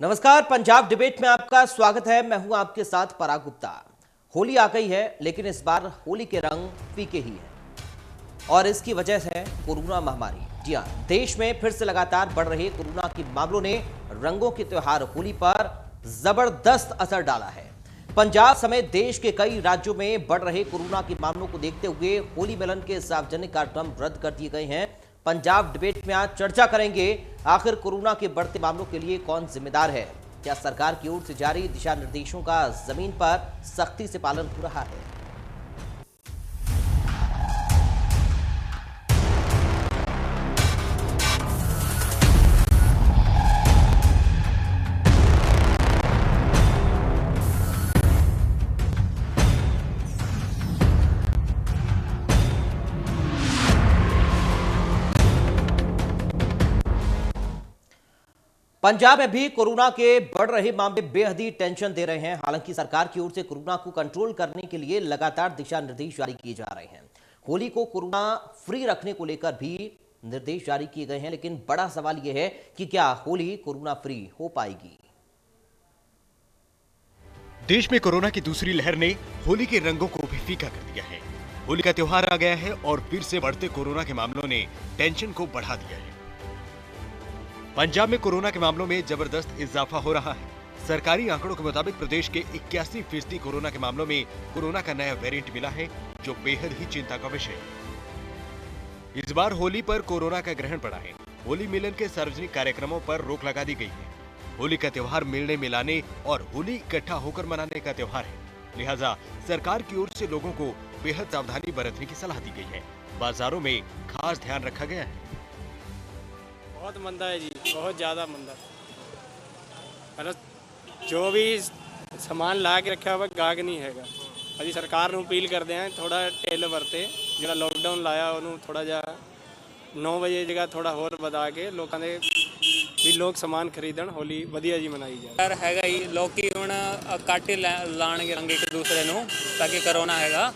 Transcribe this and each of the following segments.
नमस्कार, पंजाब डिबेट में आपका स्वागत है। मैं हूं आपके साथ पराग गुप्ता। होली आ गई है, लेकिन इस बार होली के रंग फीके ही हैं और इसकी वजह है कोरोना महामारी। जी हां, देश में फिर से लगातार बढ़ रहे कोरोना के मामलों ने रंगों के त्योहार होली पर जबरदस्त असर डाला है। पंजाब समेत देश के कई राज्यों में बढ़ रहे कोरोना के मामलों को देखते हुए होली मिलन के सार्वजनिक कार्यक्रम रद्द कर दिए गए हैं। पंजाब डिबेट में आज चर्चा करेंगे, आखिर कोरोना के बढ़ते मामलों के लिए कौन जिम्मेदार है? क्या सरकार की ओर से जारी दिशा निर्देशों का जमीन पर सख्ती से पालन हो रहा है? पंजाब में भी कोरोना के बढ़ रहे मामले बेहद ही टेंशन दे रहे हैं। हालांकि सरकार की ओर से कोरोना को कंट्रोल करने के लिए लगातार दिशा निर्देश जारी किए जा रहे हैं। होली को कोरोना फ्री रखने को लेकर भी निर्देश जारी किए गए हैं, लेकिन बड़ा सवाल यह है कि क्या होली कोरोना फ्री हो पाएगी? देश में कोरोना की दूसरी लहर ने होली के रंगों को भी फीका कर दिया है। होली का त्योहार आ गया है और फिर से बढ़ते कोरोना के मामलों ने टेंशन को बढ़ा दिया है। पंजाब में कोरोना के मामलों में जबरदस्त इजाफा हो रहा है। सरकारी आंकड़ों के मुताबिक प्रदेश के 81% कोरोना के मामलों में कोरोना का नया वेरिएंट मिला है, जो बेहद ही चिंता का विषय है। इस बार होली पर कोरोना का ग्रहण पड़ा है। होली मिलन के सार्वजनिक कार्यक्रमों पर रोक लगा दी गई है। होली का त्योहार मिलने मिलाने और होली इकट्ठा होकर मनाने का त्योहार है, लिहाजा सरकार की ओर से लोगों को बेहद सावधानी बरतने की सलाह दी गई है। बाजारों में खास ध्यान रखा गया है। बहुत मंदा है जी, बहुत ज़्यादा मंदा। मतलब जो भी समान ला के रखा हुआ गाहक नहीं हैगा। अभी सरकार ਨੂੰ अपील करते हैं थोड़ा ढिल वरते, जो लॉकडाउन लाया उन्होंने थोड़ा जा 9 ਵਜੇ जगह थोड़ा होर ਵਧਾ ਕੇ ਲੋਕਾਂ ਦੇ ਵੀ ਲੋਕ ਸਮਾਨ ਖਰੀਦਣ, ਹੋਲੀ ਵਧੀਆ ਜੀ ਮਨਾਈ ਜਾਵੇ। ਡਰ ਹੈਗਾ ਹੀ, ਲੋਕੀ ਹੁਣ ਕੱਟ ਹੀ ਲਾਣਗੇ ਰੰਗ ਇੱਕ ਦੂਸਰੇ ਨੂੰ ਤਾਂ ਕਿ ਕਰੋਨਾ ਹੈਗਾ,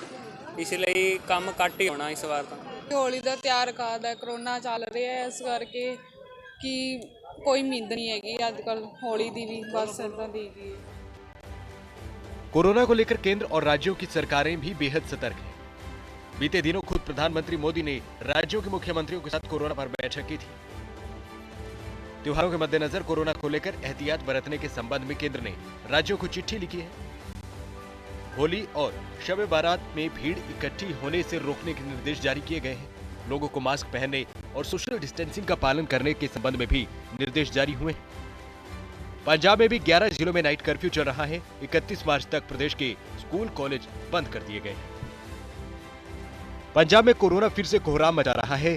ਇਸ ਲਈ ਕੰਮ ਕੱਟ ਹੀ ਹੋਣਾ ਇਸ ਵਾਰ ਤਾਂ। होली का त्यार काद है, करोना चल रहा है, इस करके कि कोई उम्मीद नहीं हैगी अजकल होली की भी, बस इदा दी गई है। कोरोना को लेकर केंद्र और राज्यों की सरकारें भी बेहद सतर्क हैं। बीते दिनों खुद प्रधानमंत्री मोदी ने राज्यों के मुख्यमंत्रियों के साथ कोरोना पर बैठक की थी। त्योहारों के मद्देनजर कोरोना को लेकर एहतियात बरतने के संबंध में केंद्र ने राज्यों को चिट्ठी लिखी है। होली और शब बारात में भीड़ इकट्ठी होने से रोकने के निर्देश जारी किए गए हैं। लोगों को मास्क पहनने और सोशल डिस्टेंसिंग का पालन करने के संबंध में भी निर्देश जारी हुए हैं। पंजाब में भी 11 जिलों में नाइट कर्फ्यू चल रहा है। 31 मार्च तक प्रदेश के स्कूल कॉलेज बंद कर दिए गए हैं। पंजाब में कोरोना फिर से कोहराम मचा रहा है।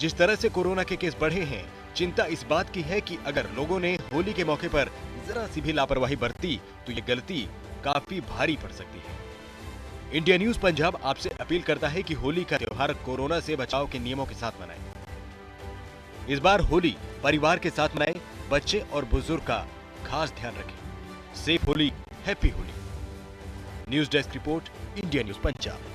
जिस तरह से कोरोना के केस बढ़े हैं, चिंता इस बात की है कि अगर लोगों ने होली के मौके पर जरा सी भी लापरवाही बरती तो ये गलती काफी भारी पड़ सकती है। इंडिया न्यूज पंजाब आपसे अपील करता है कि होली का त्योहार कोरोना से बचाव के नियमों के साथ मनाएं। इस बार होली परिवार के साथ मनाएं, बच्चे और बुजुर्ग का खास ध्यान रखें। Safe Holi, happy Holi. News desk report, India news Punjab.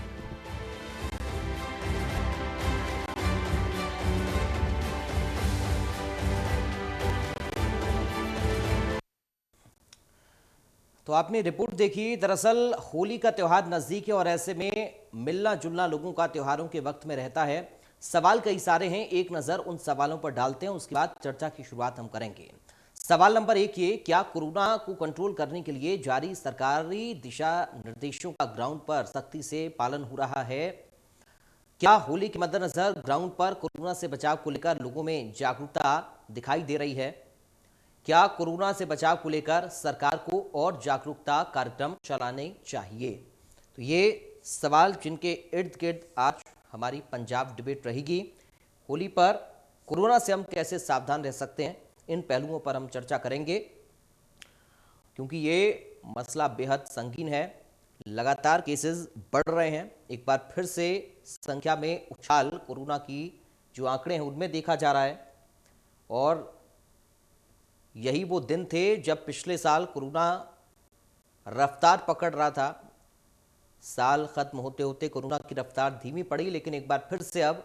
तो आपने रिपोर्ट देखी। दरअसल होली का त्योहार नजदीक है और ऐसे में मिलना जुलना लोगों का त्योहारों के वक्त में रहता है। सवाल कई सारे हैं, एक नजर उन सवालों पर डालते हैं, उसके बाद चर्चा की शुरुआत हम करेंगे। सवाल नंबर 1 ये, क्या कोरोना को कंट्रोल करने के लिए जारी सरकारी दिशा निर्देशों का ग्राउंड पर सख्ती से पालन हो रहा है? क्या होली के मद्देनजर ग्राउंड पर कोरोना से बचाव को लेकर लोगों में जागरूकता दिखाई दे रही है? क्या कोरोना से बचाव को लेकर सरकार को और जागरूकता कार्यक्रम चलाने चाहिए? तो ये सवाल जिनके इर्द गिर्द आज हमारी पंजाब डिबेट रहेगी। होली पर कोरोना से हम कैसे सावधान रह सकते हैं, इन पहलुओं पर हम चर्चा करेंगे, क्योंकि ये मसला बेहद संगीन है। लगातार केसेस बढ़ रहे हैं। एक बार फिर से संख्या में उछाल कोरोना की जो आंकड़े हैं उनमें देखा जा रहा है। और यही वो दिन थे जब पिछले साल कोरोना रफ्तार पकड़ रहा था। साल खत्म होते होते कोरोना की रफ्तार धीमी पड़ी, लेकिन एक बार फिर से अब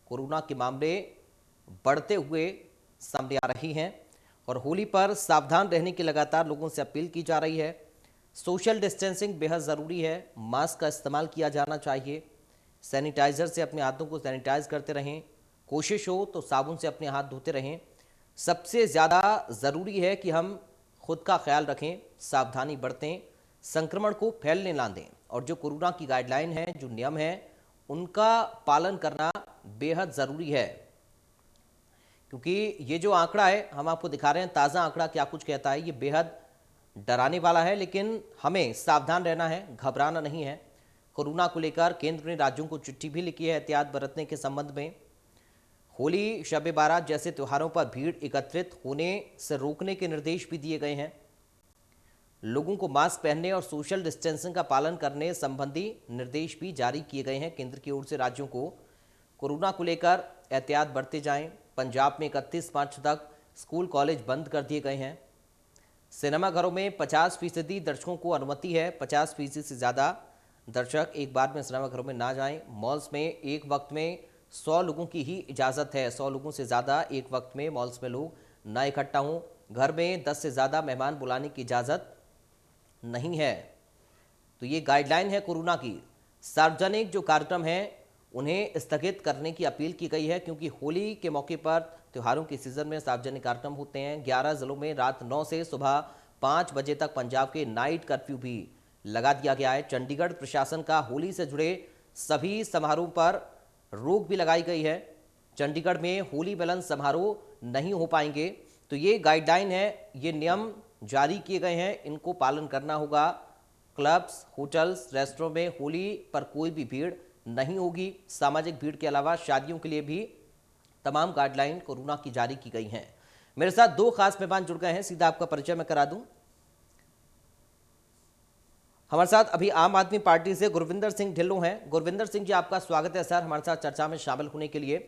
कोरोना के मामले बढ़ते हुए सामने आ रही हैं और होली पर सावधान रहने की लगातार लोगों से अपील की जा रही है। सोशल डिस्टेंसिंग बेहद ज़रूरी है, मास्क का इस्तेमाल किया जाना चाहिए, सैनिटाइज़र से अपने हाथों को सैनिटाइज करते रहें, कोशिश हो तो साबुन से अपने हाथ धोते रहें। सबसे ज़्यादा ज़रूरी है कि हम खुद का ख्याल रखें, सावधानी बरतें, संक्रमण को फैलने ना दें और जो कोरोना की गाइडलाइन है, जो नियम है, उनका पालन करना बेहद ज़रूरी है। क्योंकि ये जो आंकड़ा है हम आपको दिखा रहे हैं, ताज़ा आंकड़ा क्या कुछ कहता है, ये बेहद डराने वाला है। लेकिन हमें सावधान रहना है, घबराना नहीं है। कोरोना को लेकर केंद्र ने राज्यों को चिट्ठी भी लिखी है एहतियात बरतने के संबंध में। होली, शब ए बारात जैसे त्योहारों पर भीड़ एकत्रित होने से रोकने के निर्देश भी दिए गए हैं। लोगों को मास्क पहनने और सोशल डिस्टेंसिंग का पालन करने संबंधी निर्देश भी जारी किए गए हैं केंद्र की ओर से राज्यों को। कोरोना को लेकर एहतियात बरते जाएं। पंजाब में 31 मार्च तक स्कूल कॉलेज बंद कर दिए गए हैं। सिनेमाघरों में 50% दर्शकों को अनुमति है। 50% से ज़्यादा दर्शक एक बार में सिनेमाघरों में ना जाएं। मॉल्स में एक वक्त में 100 लोगों की ही इजाज़त है। 100 लोगों से ज़्यादा एक वक्त में मॉल्स में लोग ना इकट्ठा हों। घर में 10 से ज़्यादा मेहमान बुलाने की इजाज़त नहीं है। तो ये गाइडलाइन है कोरोना की। सार्वजनिक जो कार्यक्रम हैं उन्हें स्थगित करने की अपील की गई है, क्योंकि होली के मौके पर त्योहारों के सीजन में सार्वजनिक कार्यक्रम होते हैं। 11 जिलों में रात 9 से सुबह 5 बजे तक पंजाब के नाइट कर्फ्यू भी लगा दिया गया है। चंडीगढ़ प्रशासन का होली से जुड़े सभी समारोह पर रोक भी लगाई गई है। चंडीगढ़ में होली मिलन समारोह नहीं हो पाएंगे। तो ये गाइडलाइन है, ये नियम जारी किए गए हैं, इनको पालन करना होगा। क्लब्स, होटल्स, रेस्टोरेंट में होली पर कोई भी भीड़ नहीं होगी। सामाजिक भीड़ के अलावा शादियों के लिए भी तमाम गाइडलाइन कोरोना की जारी की गई हैं। मेरे साथ 2 खास मेहमान जुड़ गए हैं, सीधा आपका परिचय मैं करा दूं। हमारे साथ अभी आम आदमी पार्टी से गुरविंदर सिंह ढिल्लों हैं। गुरविंदर सिंह जी, आपका स्वागत है सर हमारे साथ चर्चा में शामिल होने के लिए।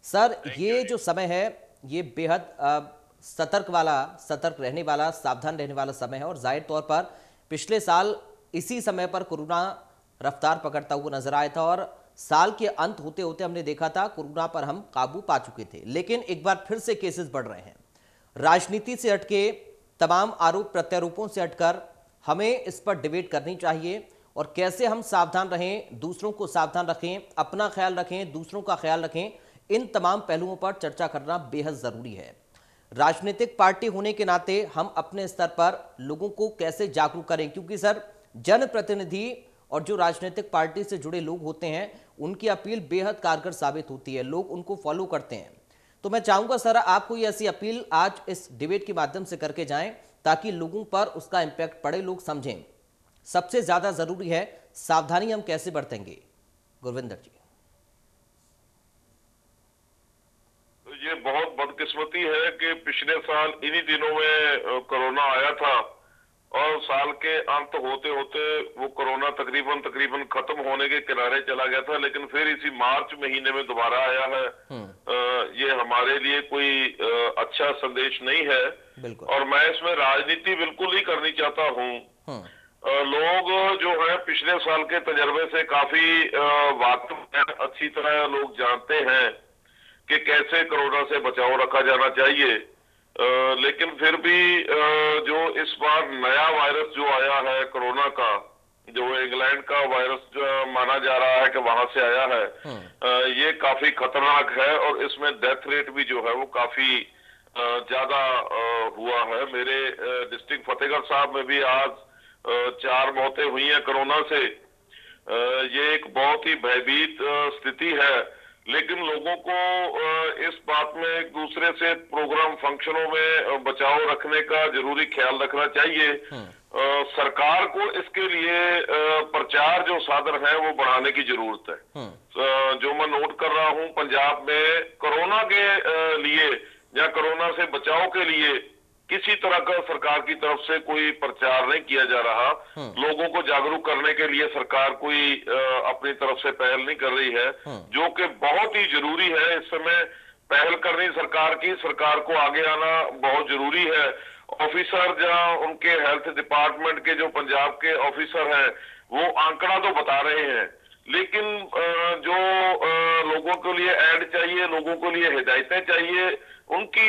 सर, ये जो समय है ये बेहद सतर्क रहने वाला, सावधान रहने वाला समय है और जाहिर तौर पर पिछले साल इसी समय पर कोरोना रफ्तार पकड़ता हुआ नजर आया था और साल के अंत होते होते हमने देखा था कोरोना पर हम काबू पा चुके थे। लेकिन एक बार फिर से केसेस बढ़ रहे हैं। राजनीति से हटके, तमाम आरोप प्रत्यारोपों से हटकर हमें इस पर डिबेट करनी चाहिए और कैसे हम सावधान रहें, दूसरों को सावधान रखें, अपना ख्याल रखें, दूसरों का ख्याल रखें, इन तमाम पहलुओं पर चर्चा करना बेहद जरूरी है। राजनीतिक पार्टी होने के नाते हम अपने स्तर पर लोगों को कैसे जागरूक करें, क्योंकि सर जनप्रतिनिधि और जो राजनीतिक पार्टी से जुड़े लोग होते हैं उनकी अपील बेहद कारगर साबित होती है, लोग उनको फॉलो करते हैं। तो मैं चाहूंगा सर आप कोई ऐसी अपील आज इस डिबेट के माध्यम से करके जाएं ताकि लोगों पर उसका इंपैक्ट पड़े, लोग समझें। सबसे ज्यादा जरूरी है सावधानी हम कैसे बरतेंगे, गुरविंदर जी। ये बहुत बदकिस्मती है कि पिछले साल इन्हीं दिनों में कोरोना आया था और साल के अंत होते होते वो कोरोना तकरीबन खत्म होने के किनारे चला गया था, लेकिन फिर इसी मार्च महीने में दोबारा आया है। ये हमारे लिए कोई अच्छा संदेश नहीं है और मैं इसमें राजनीति बिल्कुल नहीं करनी चाहता हूँ। लोग जो है पिछले साल के तजर्बे से काफी वाकिफ हैं, अच्छी तरह लोग जानते हैं कि कैसे कोरोना से बचाव रखा जाना चाहिए। लेकिन फिर भी जो इस बार नया वायरस जो आया है कोरोना का, जो इंग्लैंड का वायरस जो माना जा रहा है कि वहां से आया है, ये काफी खतरनाक है और इसमें डेथ रेट भी जो है वो काफी ज्यादा हुआ है। मेरे डिस्ट्रिक्ट फतेहगढ़ साहब में भी आज 4 मौतें हुई हैं कोरोना से। ये एक बहुत ही भयभीत स्थिति है, लेकिन लोगों को इस बात में एक दूसरे से प्रोग्राम फंक्शनों में बचाव रखने का जरूरी ख्याल रखना चाहिए। सरकार को इसके लिए प्रचार जो साधन है वो बढ़ाने की जरूरत है। जो मैं नोट कर रहा हूँ पंजाब में कोरोना के लिए या कोरोना से बचाव के लिए किसी तरह का सरकार की तरफ से कोई प्रचार नहीं किया जा रहा। लोगों को जागरूक करने के लिए सरकार कोई अपनी तरफ से पहल नहीं कर रही है, जो कि बहुत ही जरूरी है। इस समय पहल करनी सरकार की, सरकार को आगे आना बहुत जरूरी है। ऑफिसर जहां उनके हेल्थ डिपार्टमेंट के जो पंजाब के ऑफिसर हैं वो आंकड़ा तो बता रहे हैं, लेकिन जो लोगों के लिए ऐड चाहिए, लोगों के लिए हिदायतें चाहिए, उनकी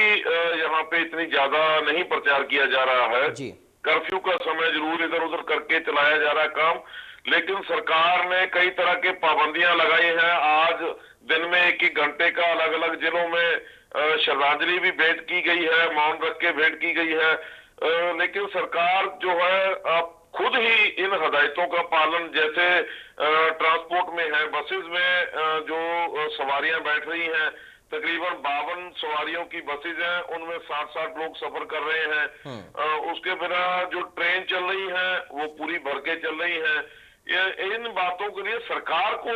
यहाँ पे इतनी ज्यादा नहीं प्रचार किया जा रहा है। जी। कर्फ्यू का समय जरूर इधर उधर करके चलाया जा रहा है काम, लेकिन सरकार ने कई तरह के पाबंदियां लगाई हैं। आज दिन में 1-1 घंटे का अलग अलग जिलों में श्रद्धांजलि भी भेंट की गई है, मौन रख के भेंट की गई है। लेकिन सरकार जो है अब खुद ही इन हदायतों का पालन, जैसे ट्रांसपोर्ट में है, बसेस में जो सवारियां बैठ रही हैं, तकरीबन 52 सवारियों की बसेज हैं, उनमें 60-60 लोग सफर कर रहे हैं। उसके बिना जो ट्रेन चल रही है वो पूरी भर के चल रही है। इन बातों के लिए सरकार को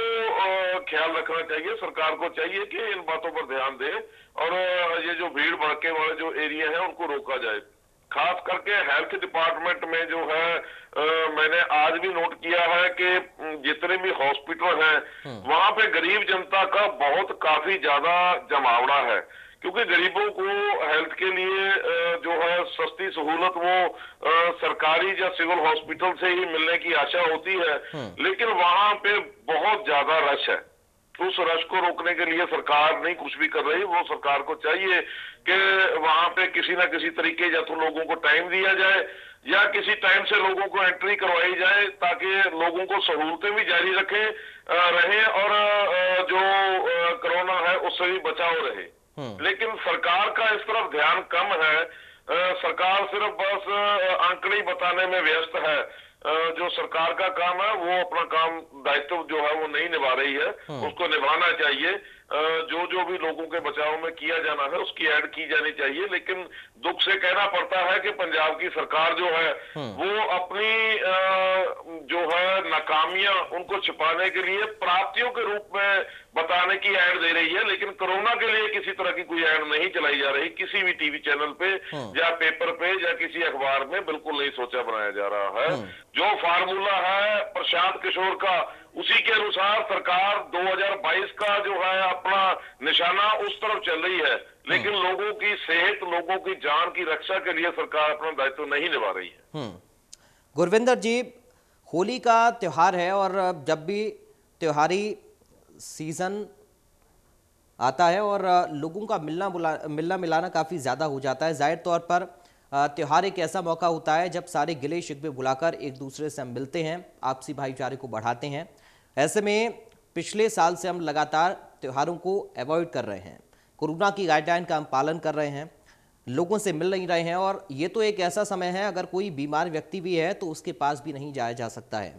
ख्याल रखना चाहिए। सरकार को चाहिए कि इन बातों पर ध्यान दे और ये जो भीड़ भड़के वाले जो एरिया है उनको रोका जाए। खास करके हेल्थ डिपार्टमेंट में जो है मैंने आज भी नोट किया है कि जितने भी हॉस्पिटल हैं वहां पे गरीब जनता का बहुत काफी ज्यादा जमावड़ा है, क्योंकि गरीबों को हेल्थ के लिए जो है सस्ती सहूलत वो सरकारी या सिविल हॉस्पिटल से ही मिलने की आशा होती है, लेकिन वहां पे बहुत ज्यादा रश है। उस रश को रोकने के लिए सरकार नहीं कुछ भी कर रही। वो सरकार को चाहिए कि वहां पे किसी ना किसी तरीके या तो लोगों को टाइम दिया जाए या किसी टाइम से लोगों को एंट्री करवाई जाए, ताकि लोगों को सहूलतें भी जारी रहे और जो कोरोना है उससे भी बचाव रहे। लेकिन सरकार का इस तरफ ध्यान कम है। सरकार सिर्फ बस आंकड़े बताने में व्यस्त है। जो सरकार का काम है वो अपना काम दायित्व जो है वो नहीं निभा रही है, उसको निभाना चाहिए। जो भी लोगों के बचाव में किया जाना है उसकी ऐड की जानी चाहिए। लेकिन दुख से कहना पड़ता है कि पंजाब की सरकार जो है वो अपनी जो है नाकामियां उनको छिपाने के लिए प्राप्तियों के रूप में बताने की ऐड दे रही है, लेकिन कोरोना के लिए किसी तरह की कोई ऐड नहीं चलाई जा रही। किसी भी टीवी चैनल पे या पेपर पे या किसी अखबार में बिल्कुल नहीं सोचा बनाया जा रहा है। जो फार्मूला है प्रशांत किशोर का, उसी के अनुसार सरकार 2022 का जो है अपना निशाना उस तरफ चल रही है, लेकिन लोगों की सेहत, लोगों की जान की रक्षा के लिए सरकार अपना दायित्व नहीं निभा रही है। गुरविंदर जी, होली का त्योहार है और जब भी त्योहारी सीजन आता है और लोगों का मिलना मिलाना काफ़ी ज़्यादा हो जाता है। जाहिर तौर पर त्योहार एक ऐसा मौका होता है जब सारे गिले शिकवे बुलाकर एक दूसरे से हम मिलते हैं, आपसी भाईचारे को बढ़ाते हैं। ऐसे में पिछले साल से हम लगातार त्योहारों को अवॉइड कर रहे हैं, कोरोना की गाइडलाइन का हम पालन कर रहे हैं, लोगों से मिल नहीं रहे हैं और ये तो एक ऐसा समय है अगर कोई बीमार व्यक्ति भी है तो उसके पास भी नहीं जाया जा सकता है।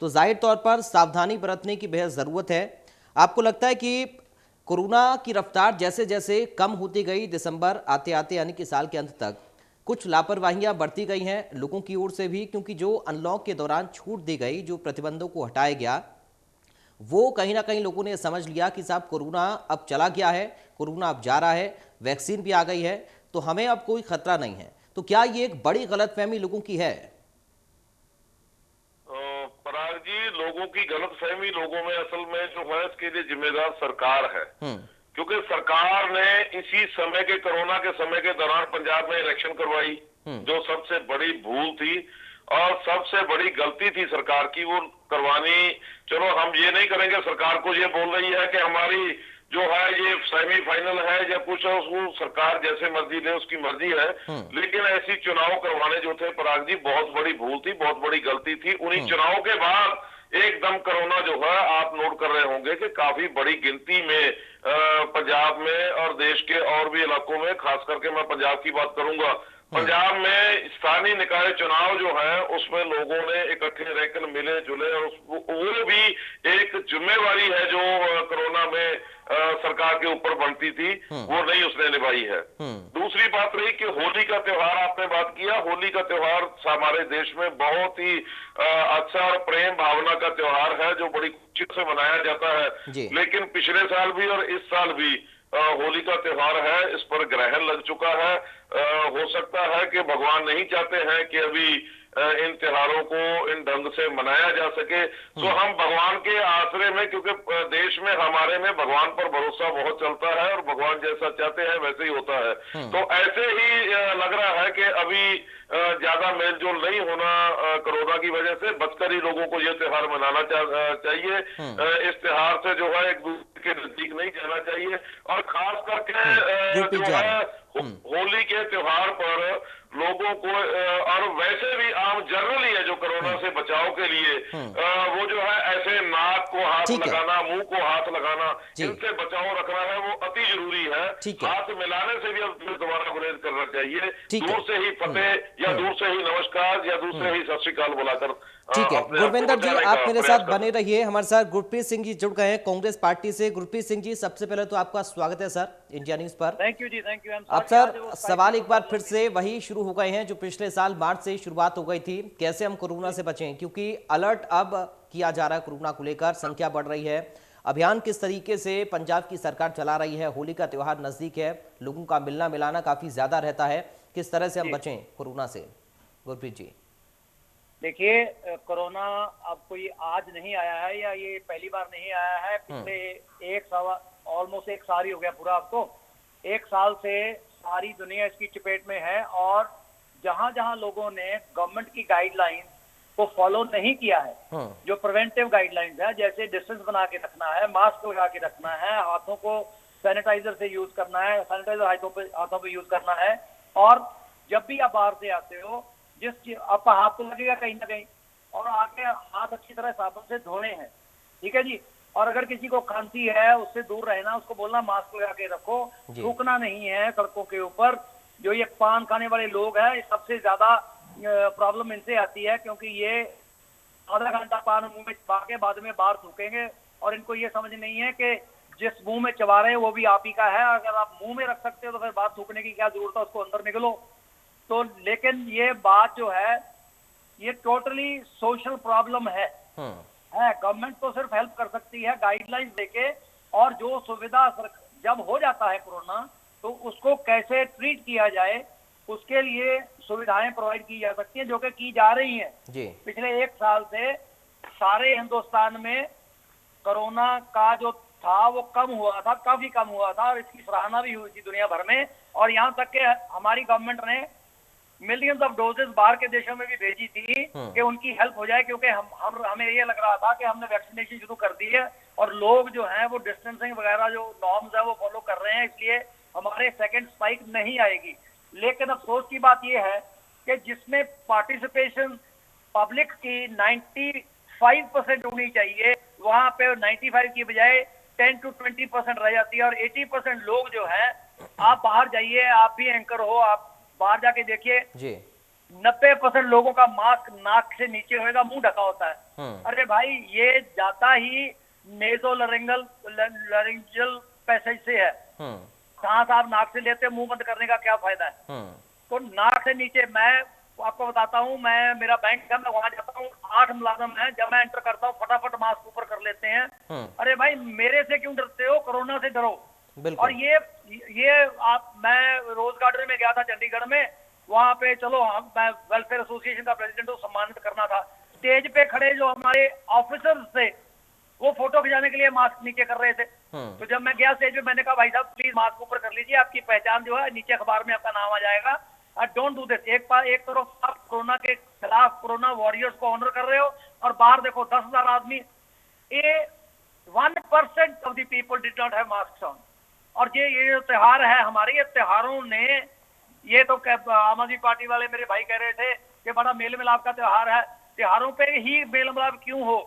तो जाहिर तौर पर सावधानी बरतने की बेहद ज़रूरत है। आपको लगता है कि कोरोना की रफ्तार जैसे जैसे कम होती गई, दिसंबर आते आते यानी कि साल के अंत तक कुछ लापरवाहियां बढ़ती गई हैं लोगों की ओर से भी, क्योंकि जो अनलॉक के दौरान छूट दी गई, जो प्रतिबंधों को हटाया गया, वो कहीं ना कहीं लोगों ने समझ लिया कि साहब कोरोना अब चला गया है, कोरोना अब जा रहा है, वैक्सीन भी आ गई है तो हमें अब कोई खतरा नहीं है। तो क्या ये एक बड़ी गलतफहमी लोगों की है? पराग जी, लोगों की गलतफहमी लोगों में असल में जो है इसके लिए जिम्मेदार सरकार है, क्योंकि सरकार ने इसी समय के कोरोना के समय के दौरान पंजाब में इलेक्शन करवाई, जो सबसे बड़ी भूल थी और सबसे बड़ी गलती थी सरकार की वो करवानी। चलो हम ये नहीं करेंगे, सरकार को ये बोल रही है कि हमारी जो है ये सेमीफाइनल है या कुछ है, उसको सरकार जैसे मर्जी ले उसकी मर्जी है, लेकिन ऐसी चुनाव करवाने जो थे पराग जी बहुत बड़ी भूल थी, बहुत बड़ी गलती थी। उन्हीं चुनाव के बाद एकदम कोरोना जो है आप नोट कर रहे होंगे कि काफी बड़ी गिनती में पंजाब में और देश के और भी इलाकों में, खास करके मैं पंजाब की बात करूंगा, पंजाब में स्थानीय निकाय चुनाव जो है उसमें लोगों ने इकट्ठे रहकर मिले जुले और वो भी एक जिम्मेवारी है जो कोरोना में सरकार के ऊपर बनती थी, वो नहीं उसने निभाई है। दूसरी बात रही कि होली का त्योहार आपने बात किया, होली का त्योहार हमारे देश में बहुत ही अच्छा और प्रेम भावना का त्योहार है जो बड़ी खुशी से मनाया जाता है। लेकिन पिछले साल भी और इस साल भी होली का त्योहार है, इस पर ग्रहण लग चुका है। हो सकता है कि भगवान नहीं चाहते हैं कि अभी इन त्योहारों को इन ढंग से मनाया जा सके। तो हम भगवान के आसरे में, क्योंकि देश में हमारे में भगवान पर भरोसा बहुत चलता है और भगवान जैसा चाहते हैं वैसे ही होता है। तो ऐसे ही लग रहा है कि अभी ज्यादा मेलजोल नहीं होना कोरोना की वजह से, बचकर ही लोगों को ये त्योहार मनाना चाहिए। इस त्योहार से जो है एक दूसरे के नजदीक नहीं जाना चाहिए, और खास करके जो है होली के त्योहार पर लोगों को और वैसे भी आम जनरली है जो कोरोना से बचाव के लिए वो जो है ऐसे नाक को हाथ लगाना, मुंह को हाथ लगाना, इनसे बचाव रखना है, वो अति जरूरी है। हाथ मिलाने से भी अब दोबारा गुरेज करना चाहिए। दूर से ही फतेह या दूर से ही नमस्कार या दूर से ही सत श्री अकाल बुलाकर। ठीक है गुरविंदर जी, आप मेरे साथ बने रहिए। हमारे साथ गुरप्रीत सिंह जी जुड़ गए हैं कांग्रेस पार्टी से। गुरप्रीत सिंह जी, सबसे पहले तो आपका स्वागत है सर इंडिया न्यूज पर। थैंक यू जी, थैंक यू। अब सर सवाल एक बार फिर से वही शुरू हो गए हैं जो पिछले साल मार्च से शुरुआत हो गई थी, कैसे हम कोरोना से बचें, क्योंकि अलर्ट अब किया जा रहा है कोरोना को लेकर, संख्या बढ़ रही है। अभियान किस तरीके से पंजाब की सरकार चला रही है, होली का त्योहार नजदीक है, लोगों का मिलना मिलाना काफी ज्यादा रहता है, किस तरह से हम बचें कोरोना से? गुरप्रीत जी देखिए, कोरोना अब कोई आज नहीं आया है या ये पहली बार नहीं आया है। पिछले ऑलमोस्ट एक साल ही हो गया पूरा। अब तो एक साल से सारी दुनिया इसकी चपेट में है, और जहां जहां लोगों ने गवर्नमेंट की गाइडलाइन को फॉलो नहीं किया है, जो प्रिवेंटिव गाइडलाइंस है, जैसे डिस्टेंस बना के रखना है, मास्क लगा के रखना है, हाथों को सैनिटाइजर से यूज करना है, सैनिटाइजर हाथों पे यूज करना है, और जब भी आप बाहर से आते हो आपका हाथ तो लगेगा कहीं ना कहीं, और आके हाथ अच्छी तरह साबुन से धोने हैं, ठीक है जी। और अगर किसी को खांसी है उससे दूर रहना, उसको बोलना मास्क लगा के रखो, थूकना नहीं है सड़कों के ऊपर। जो ये पान खाने वाले लोग हैं, सबसे ज्यादा प्रॉब्लम इनसे आती है, क्योंकि ये आधा घंटा पान मुंह में चबा के बाद में बाहर थूकेंगे, और इनको ये समझ नहीं है कि जिस मुंह में चबा रहे हैं वो भी आप ही का है। अगर आप मुंह में रख सकते हो तो फिर बाहर थूकने की क्या जरूरत है, उसको अंदर निकलो। तो लेकिन ये बात जो है ये टोटली सोशल प्रॉब्लम है। गवर्नमेंट तो सिर्फ हेल्प कर सकती है गाइडलाइंस देके, और जो सुविधा जब हो जाता है कोरोना तो उसको कैसे ट्रीट किया जाए उसके लिए सुविधाएं प्रोवाइड की जा सकती हैं, जो कि की जा रही हैं जी। पिछले एक साल से सारे हिंदुस्तान में कोरोना का जो था वो कम हुआ था, काफी कम हुआ था, और इसकी सराहना भी हुई थी दुनिया भर में। और यहाँ तक के हमारी गवर्नमेंट ने मिलियंस ऑफ डोजेस बाहर के देशों में भी भेजी थी कि उनकी हेल्प हो जाए, क्योंकि हमें ये लग रहा था कि हमने वैक्सीनेशन शुरू कर दी है और लोग जो हैं वो डिस्टेंसिंग वगैरह जो नॉर्म्स है वो फॉलो कर रहे हैं, इसलिए हमारे सेकंड स्पाइक नहीं आएगी। लेकिन अफसोस की बात ये है कि जिसमें पार्टिसिपेशन पब्लिक की 95% होनी चाहिए, वहां पे 95 की बजाय 10 to 20% रह जाती है, और 80% लोग जो है, आप बाहर जाइए, आप भी एंकर हो, आप बाहर जाके देखिए, 90% लोगों का मास्क नाक से नीचे होगा, मुंह ढका होता है। अरे भाई, ये जाता ही नेज़ोलैरिंगल पैसेज से है, सांस आप नाक से लेते, मुंह बंद करने का क्या फायदा है? तो नाक से नीचे, मैं आपको बताता हूँ, मेरा बैंक है, मैं वहां जाता हूँ, 8 मुलाजम है, जब मैं एंटर करता हूँ फटाफट मास्क ऊपर कर लेते हैं। अरे भाई, मेरे से क्यों डरते हो? कोरोना से डरो। और मैं रोज गार्डन में गया था चंडीगढ़ में, वहां पे चलो मैं वेलफेयर एसोसिएशन का प्रेसिडेंट हूँ, सम्मानित करना था। स्टेज पे खड़े जो हमारे ऑफिसर्स थे वो फोटो खिंचाने के लिए मास्क नीचे कर रहे थे। तो जब मैं गया स्टेज पे, मैंने कहा भाई साहब प्लीज मास्क ऊपर कर लीजिए, आपकी पहचान जो है नीचे अखबार में आपका नाम आ जाएगा। Don't do this. एक तरफ आप कोरोना के खिलाफ कोरोना वॉरियर्स को ऑनर कर रहे हो, और बाहर देखो 10,000 आदमी, 1% of the people did not have mask on. और ये जो त्योहार है हमारे, ये त्योहारों ने, ये तो आम आदमी पार्टी वाले मेरे भाई कह रहे थे कि बड़ा मेल मिलाप का त्योहार है, त्योहारों पे ही मेल मिलाप क्यों हो?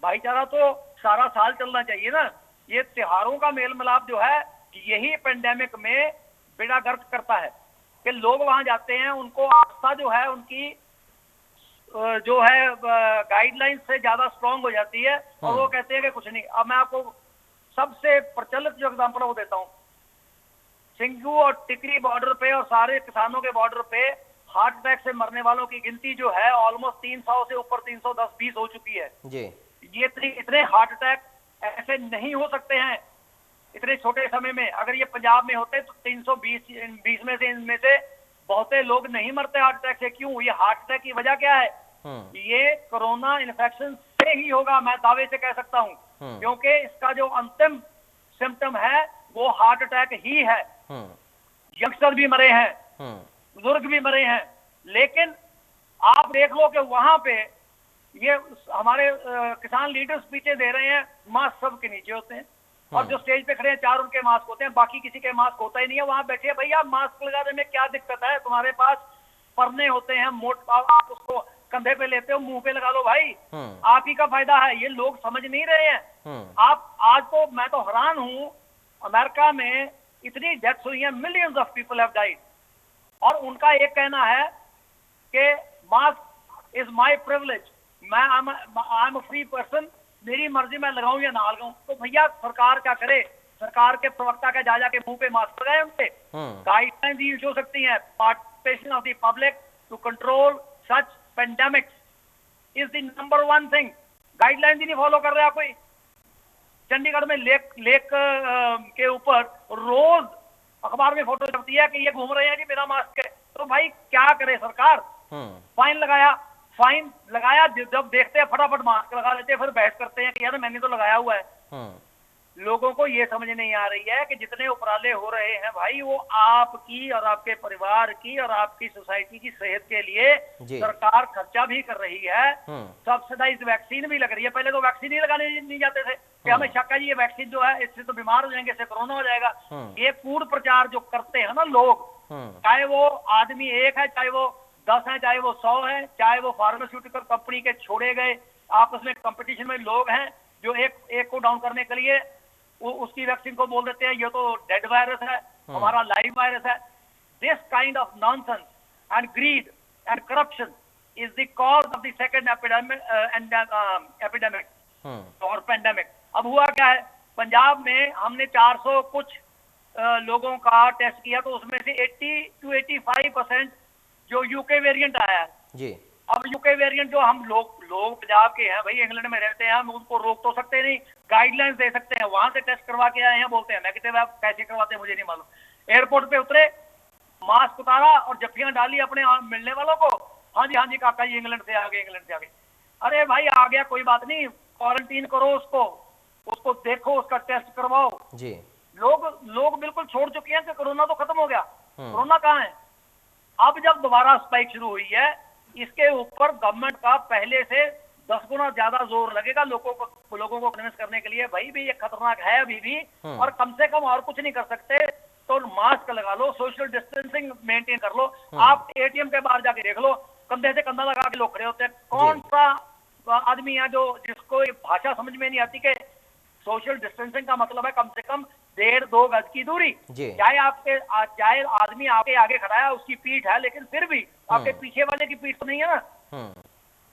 भाईचारा तो सारा साल चलना चाहिए ना। ये त्योहारों का मेल मिलाप जो है, यही पेंडेमिक में बेड़ा गर्क करता है कि लोग वहां जाते हैं, उनको आस्था जो है उनकी जो है गाइडलाइन से ज्यादा स्ट्रांग हो जाती है, और वो कहते हैं कि कुछ नहीं। अब मैं आपको सबसे प्रचलित जो एग्जाम्पल वो देता हूँ, सिंगू और टिकरी बॉर्डर पे और सारे किसानों के बॉर्डर पे हार्ट अटैक से मरने वालों की गिनती जो है ऑलमोस्ट 300 से ऊपर 310-20 हो चुकी है जी। ये इतने हार्ट अटैक ऐसे नहीं हो सकते हैं इतने छोटे समय में। अगर ये पंजाब में होते तो 320 में से इनमें से बहुते लोग नहीं मरते हार्ट अटैक से। क्यों? ये हार्ट अटैक की वजह क्या है? ये कोरोना इन्फेक्शन से ही होगा, मैं दावे से कह सकता हूँ, क्योंकि इसका जो अंतिम सिम्टम है वो हार्ट अटैक ही है। यंगस्टर भी मरे हैं, बुजुर्ग भी मरे हैं, लेकिन आप देख लो कि वहां पे ये हमारे किसान लीडर्स पीछे दे रहे हैं, मास्क सबके नीचे होते हैं और जो स्टेज पे खड़े हैं 4 उनके मास्क होते हैं, बाकी किसी के मास्क होता ही नहीं है। वहां बैठे भैया मास्क लगाने में क्या दिक्कत है? तुम्हारे पास परने होते हैं मोट, आप उसको कंधे पे लेते हो, मुंह पे लगा लो भाई, आप ही का फायदा है। ये लोग समझ नहीं रहे हैं। आप आज तो मैं तो हैरान हूं, अमेरिका में इतनी डेथ्स हुई हैं, millions of people have died, और उनका एक कहना है कि mask is my privilege, I am a free person, मेरी मर्जी मैं लगाऊं या ना लगाऊं। तो भैया सरकार क्या करे? सरकार के प्रवक्ता का जा के मुंह पे मास्क लगाए, उनसे गाइडलाइंस इशू हो सकती हैं। Participation of the public to control such pandemics is the number 1 thing. Guidelines ही नहीं फॉलो कर रहा कोई। चंडीगढ़ में लेक के ऊपर रोज अखबार में फोटो छपती है कि ये घूम रहे हैं जी बिना मास्क के। तो भाई क्या करे सरकार? फाइन लगाया, जब देखते हैं फटाफट मास्क लगा लेते हैं, फिर बहस करते हैं कि यार मैंने तो लगाया हुआ है। लोगों को ये समझ नहीं आ रही है कि जितने उपराले हो रहे हैं भाई, वो आपकी और आपके परिवार की और आपकी सोसाइटी की सेहत के लिए सरकार खर्चा भी कर रही है। सब्सिडाइज वैक्सीन भी लग रही है। पहले तो वैक्सीन ही लगाने नहीं जाते थे कि हमें शक है जी ये वैक्सीन जो है इससे तो बीमार हो जाएंगे, इससे कोरोना हो जाएगा। ये कूड़ प्रचार जो करते हैं ना लोग, चाहे वो आदमी एक है, चाहे वो 10 है, चाहे वो 100 है, चाहे वो फार्मास्यूटिकल कंपनी के छोड़े गए आपस में कंपटीशन में लोग हैं जो एक को डाउन करने के लिए उसकी वैक्सीन को बोल देते हैं ये तो डेड वायरस है, हमारा लाइव वायरस है। This kind of nonsense and greed and corruption is the cause of the second epidemic और पेंडेमिक। अब हुआ क्या है, पंजाब में हमने 400 कुछ लोगों का टेस्ट किया, तो उसमें से 80 to 85% जो यूके वेरिएंट आया है जी। अब यूके वेरिएंट जो हम लोग पंजाब के हैं भाई, इंग्लैंड में रहते हैं, हम उनको रोक तो सकते नहीं, गाइडलाइंस दे सकते हैं। वहां से टेस्ट करवा के आए हैं, बोलते हैं नेगेटिव है, कैसे करवाते हैं मुझे नहीं मालूम। एयरपोर्ट पे उतरे, मास्क उतारा और जफ्फियां डाली अपने मिलने वालों को, हाँ जी काका जी इंग्लैंड से आ गए। अरे भाई आ गया कोई बात नहीं, क्वारंटीन करो उसको देखो, उसका टेस्ट करवाओ जी। लोग बिल्कुल छोड़ चुके हैं कि कोरोना तो खत्म हो गया। कोरोना कहाँ है? अब जब दोबारा स्पाइक शुरू हुई है, इसके ऊपर गवर्नमेंट का पहले से 10 गुना ज्यादा जोर लगेगा लोगों को कन्विंस करने के लिए, भाई भी ये खतरनाक है अभी भी, और कम से कम और कुछ नहीं कर सकते तो मास्क लगा लो, सोशल डिस्टेंसिंग मेंटेन कर लो। आप एटीएम के बाहर जाके देख लो, कंधे से कंधा लगा के लोग खड़े होते हैं। कौन सा आदमी है जिसको ये भाषा समझ में नहीं आती कि सोशल डिस्टेंसिंग का मतलब है कम से कम 1.5-2 गज की दूरी। चाहे आदमी आपके आगे खड़ा है, उसकी पीठ है, लेकिन फिर भी आपके पीछे वाले की पीठ तो नहीं है ना।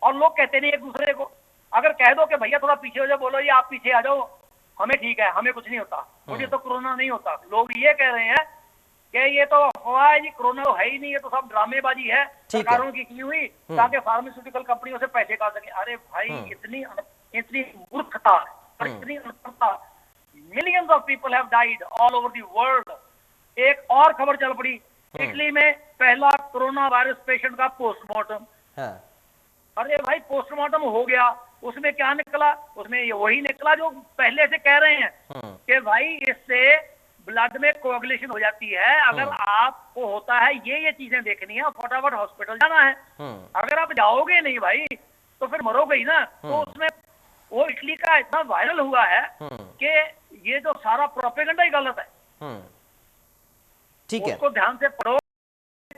और लोग कहते नहीं एक दूसरे को, अगर कह दो कि भैया थोड़ा पीछे हो जाओ, बोलो ये आप पीछे आ जाओ, हमें ठीक है, हमें कुछ नहीं होता, मुझे तो कोरोना नहीं होता। लोग ये कह रहे हैं कि ये तो अफवाह है जी, कोरोना तो है ही नहीं, ये तो सब ड्रामेबाजी है सरकारों की हुई ताकि फार्मास्यूटिकल कंपनियों से पैसे खा सके। अरे भाई इतनी मूर्खता और इतनी अनपढ़ता। Millions of people have died all over the world. एक और खबर चल पड़ी, इटली में पहला कोरोना वायरस पेशेंट का पोस्टमार्टम। अरे भाई पोस्टमार्टम हो गया, उसमें क्या निकला? उसमें वही निकला जो पहले से कह रहे हैं कि भाई इससे ब्लड में कोएगुलेशन हो जाती है। अगर आपको होता है ये चीजें देखनी है, फटाफट हॉस्पिटल जाना है। अगर आप जाओगे नहीं भाई तो फिर मरोगे ही ना। तो उसमें वो इटली का इतना वायरल हुआ है कि ये जो सारा प्रोपेगेंडा ही गलत है। ठीक है, उसको ध्यान से पढ़ो,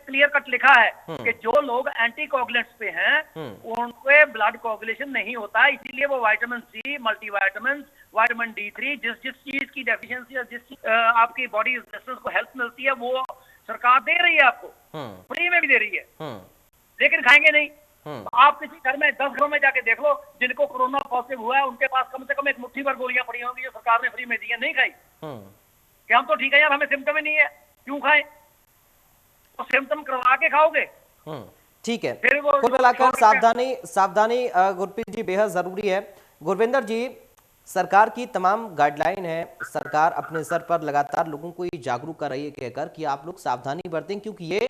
क्लियर कट लिखा है कि जो लोग एंटी कोगुलेंट्स पे हैं उनके ब्लड कोगुलेशन नहीं होता है, इसीलिए वो vitamin C, multivitamin, vitamin D3, जिस चीज की डेफिशिएंसी और जिस आपकी बॉडी रेजिस्टेंस को हेल्प मिलती है वो सरकार दे रही है, आपको फ्री में भी दे रही है, लेकिन खाएंगे नहीं। आप किसी घर में 10 घरों में जाके देख लो जिनको कोरोना पॉजिटिव हुआ है, उनके पास कम से कम एक मुट्ठी भर गोलियां पड़ी होंगी जो सरकार ने फ्री में दी है, नहीं खाई। कि हम तो ठीक है यार, हमें सिम्टम ही नहीं है, क्यों खाएं? तो सिम्टम करवा के खाओगे। ठीक है, कुल मिलाकर सावधानी गुरप्रीत जी बेहद जरूरी है। गुरविंदर जी, सरकार की तमाम गाइडलाइन है, सरकार अपने स्तर पर लगातार लोगों को ये जागरूक कर रही है कहकर कि आप लोग सावधानी बरतें, क्योंकि ये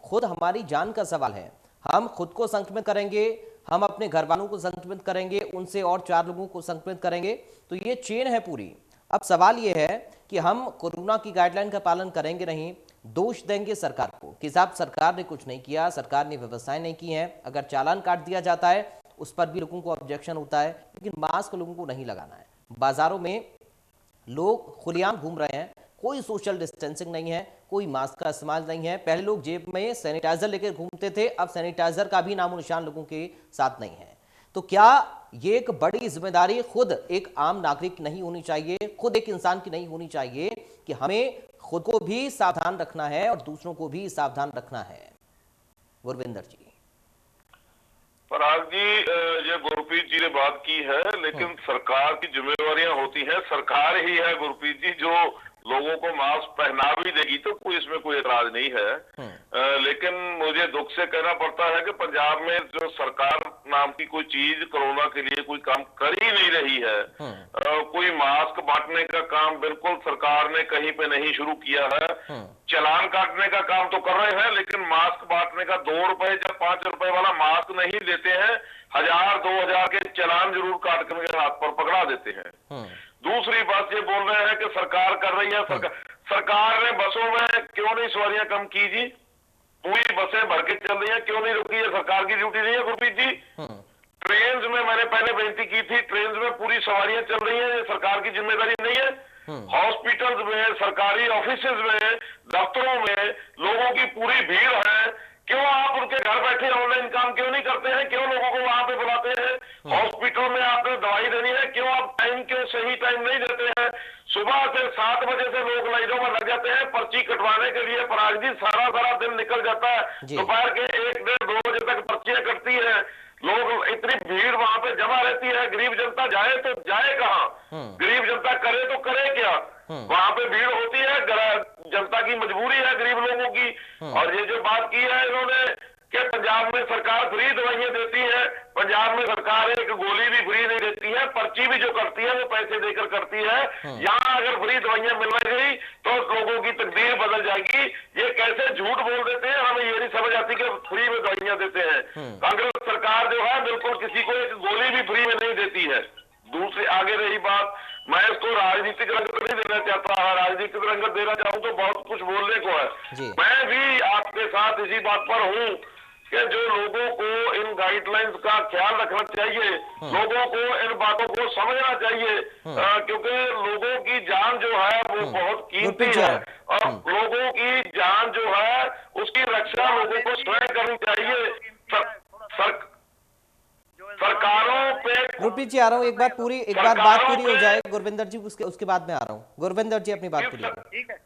खुद हमारी जान का सवाल है। हम खुद को संक्रमित करेंगे, हम अपने घर वालों को संक्रमित करेंगे, उनसे और 4 लोगों को संक्रमित करेंगे, तो ये चेन है पूरी। अब सवाल ये है कि हम कोरोना की गाइडलाइन का पालन करेंगे नहीं, दोष देंगे सरकार को कि साहब सरकार ने कुछ नहीं किया, सरकार ने व्यवस्थाएं नहीं की हैं। अगर चालान काट दिया जाता है उस पर भी लोगों को ऑब्जेक्शन होता है, लेकिन मास्क लोगों को नहीं लगाना है। बाजारों में लोग खुलेआम घूम रहे हैं, कोई सोशल डिस्टेंसिंग नहीं है, कोई मास्क का इस्तेमाल नहीं है। पहले लोग जेब में सैनिटाइजर लेकर घूमते थे, अब सैनिटाइजर का भी नामो निशान लोगों के साथ नहीं है। तो क्या ये एक बड़ी जिम्मेदारी खुद एक आम नागरिक नहीं होनी चाहिए, खुद एक इंसान की नहीं होनी चाहिए कि हमें खुद को भी सावधान रखना है और दूसरों को भी सावधान रखना है? गुरविंदर जी। पराग जी, ये गुरप्रीत जी ने बात की है, लेकिन सरकार की जिम्मेवारियां होती हैं। सरकार ही है गुरप्रीत जी जो लोगों को मास्क पहना भी देगी, तो कोई इसमें कोई एतराज नहीं है। लेकिन मुझे दुख से कहना पड़ता है कि पंजाब में जो सरकार नाम की कोई चीज कोरोना के लिए कोई काम कर ही नहीं रही है। कोई मास्क बांटने का काम बिल्कुल सरकार ने कहीं पे नहीं शुरू किया है। चालान काटने का काम तो कर रहे हैं, लेकिन मास्क बांटने का 2 रुपए या 5 रुपए वाला मास्क नहीं देते हैं, 1000-2000 के चालान जरूर काट कर मेरे हाथ पर पकड़ा देते हैं। दूसरी बात ये बोल रहे हैं कि सरकार कर रही है। सरकार ने बसों में क्यों नहीं सवारियां कम की जी? पूरी बसें भर के चल रही हैं, क्यों नहीं रुकी है? सरकार की ड्यूटी नहीं है गुरप्रीत जी? ट्रेन में मैंने पहले बेनती की थी, ट्रेन में पूरी सवारियां चल रही हैं, ये सरकार की जिम्मेदारी नहीं है? हॉस्पिटल्स में, सरकारी ऑफिसेज में, दफ्तरों में लोगों की पूरी भीड़ है, क्यों आप उनके घर बैठे ऑनलाइन काम क्यों नहीं करते हैं? क्यों लोगों को वहां पे बुलाते हैं? हॉस्पिटल में आपने दवाई देनी है, क्यों आप टाइम क्यों सही टाइम नहीं देते हैं? सुबह से 7 बजे से लोग लाइनों में लग जाते हैं पर्ची कटवाने के लिए। पराग जी, सारा दिन निकल जाता है, दोपहर के 1-1.5-2 बजे तक पर्चियां कटती है, लोग इतनी भीड़ वहां पे जमा रहती है। गरीब जनता जाए तो जाए कहाँ? गरीब जनता करे तो करे क्या? वहां पे भीड़ होती है, जनता की मजबूरी है गरीब लोगों की। और ये जो बात की है इन्होंने कि पंजाब में सरकार फ्री दवाइयां देती है, पंजाब में सरकार एक गोली भी फ्री नहीं देती है, पर्ची भी जो करती है वो पैसे देकर करती है। यहाँ अगर फ्री दवाइयां मिल गई तो लोगों की तकदीर बदल जाएगी। ये कैसे झूठ बोल देते हैं, हमें ये नहीं समझ आती कि फ्री में दवाइयां देते हैं। कांग्रेस सरकार जो है बिल्कुल किसी को एक गोली भी फ्री में नहीं देती है। दूसरी आगे रही बात, मैं इसको राजनीतिक रंगत नहीं देना चाहता। राजनीतिक रंगत देना चाहूं तो बहुत कुछ बोलने को है। मैं भी आपके साथ इसी बात पर हूं कि जो लोगों को इन गाइडलाइंस का ख्याल रखना चाहिए, लोगों को इन बातों को समझना चाहिए, क्योंकि लोगों की जान जो है वो बहुत कीमती है और लोगों की जान जो है उसकी रक्षा लोगों को स्वयं करनी चाहिए। सरकारों पे गुरप्रीत जी आ रहा हूँ, एक बात बात पूरी हो जाए गुरविंदर जी, उसके बाद में आ रहा हूँ। गुरविंदर जी अपनी बात पूरी करें। ठीक है,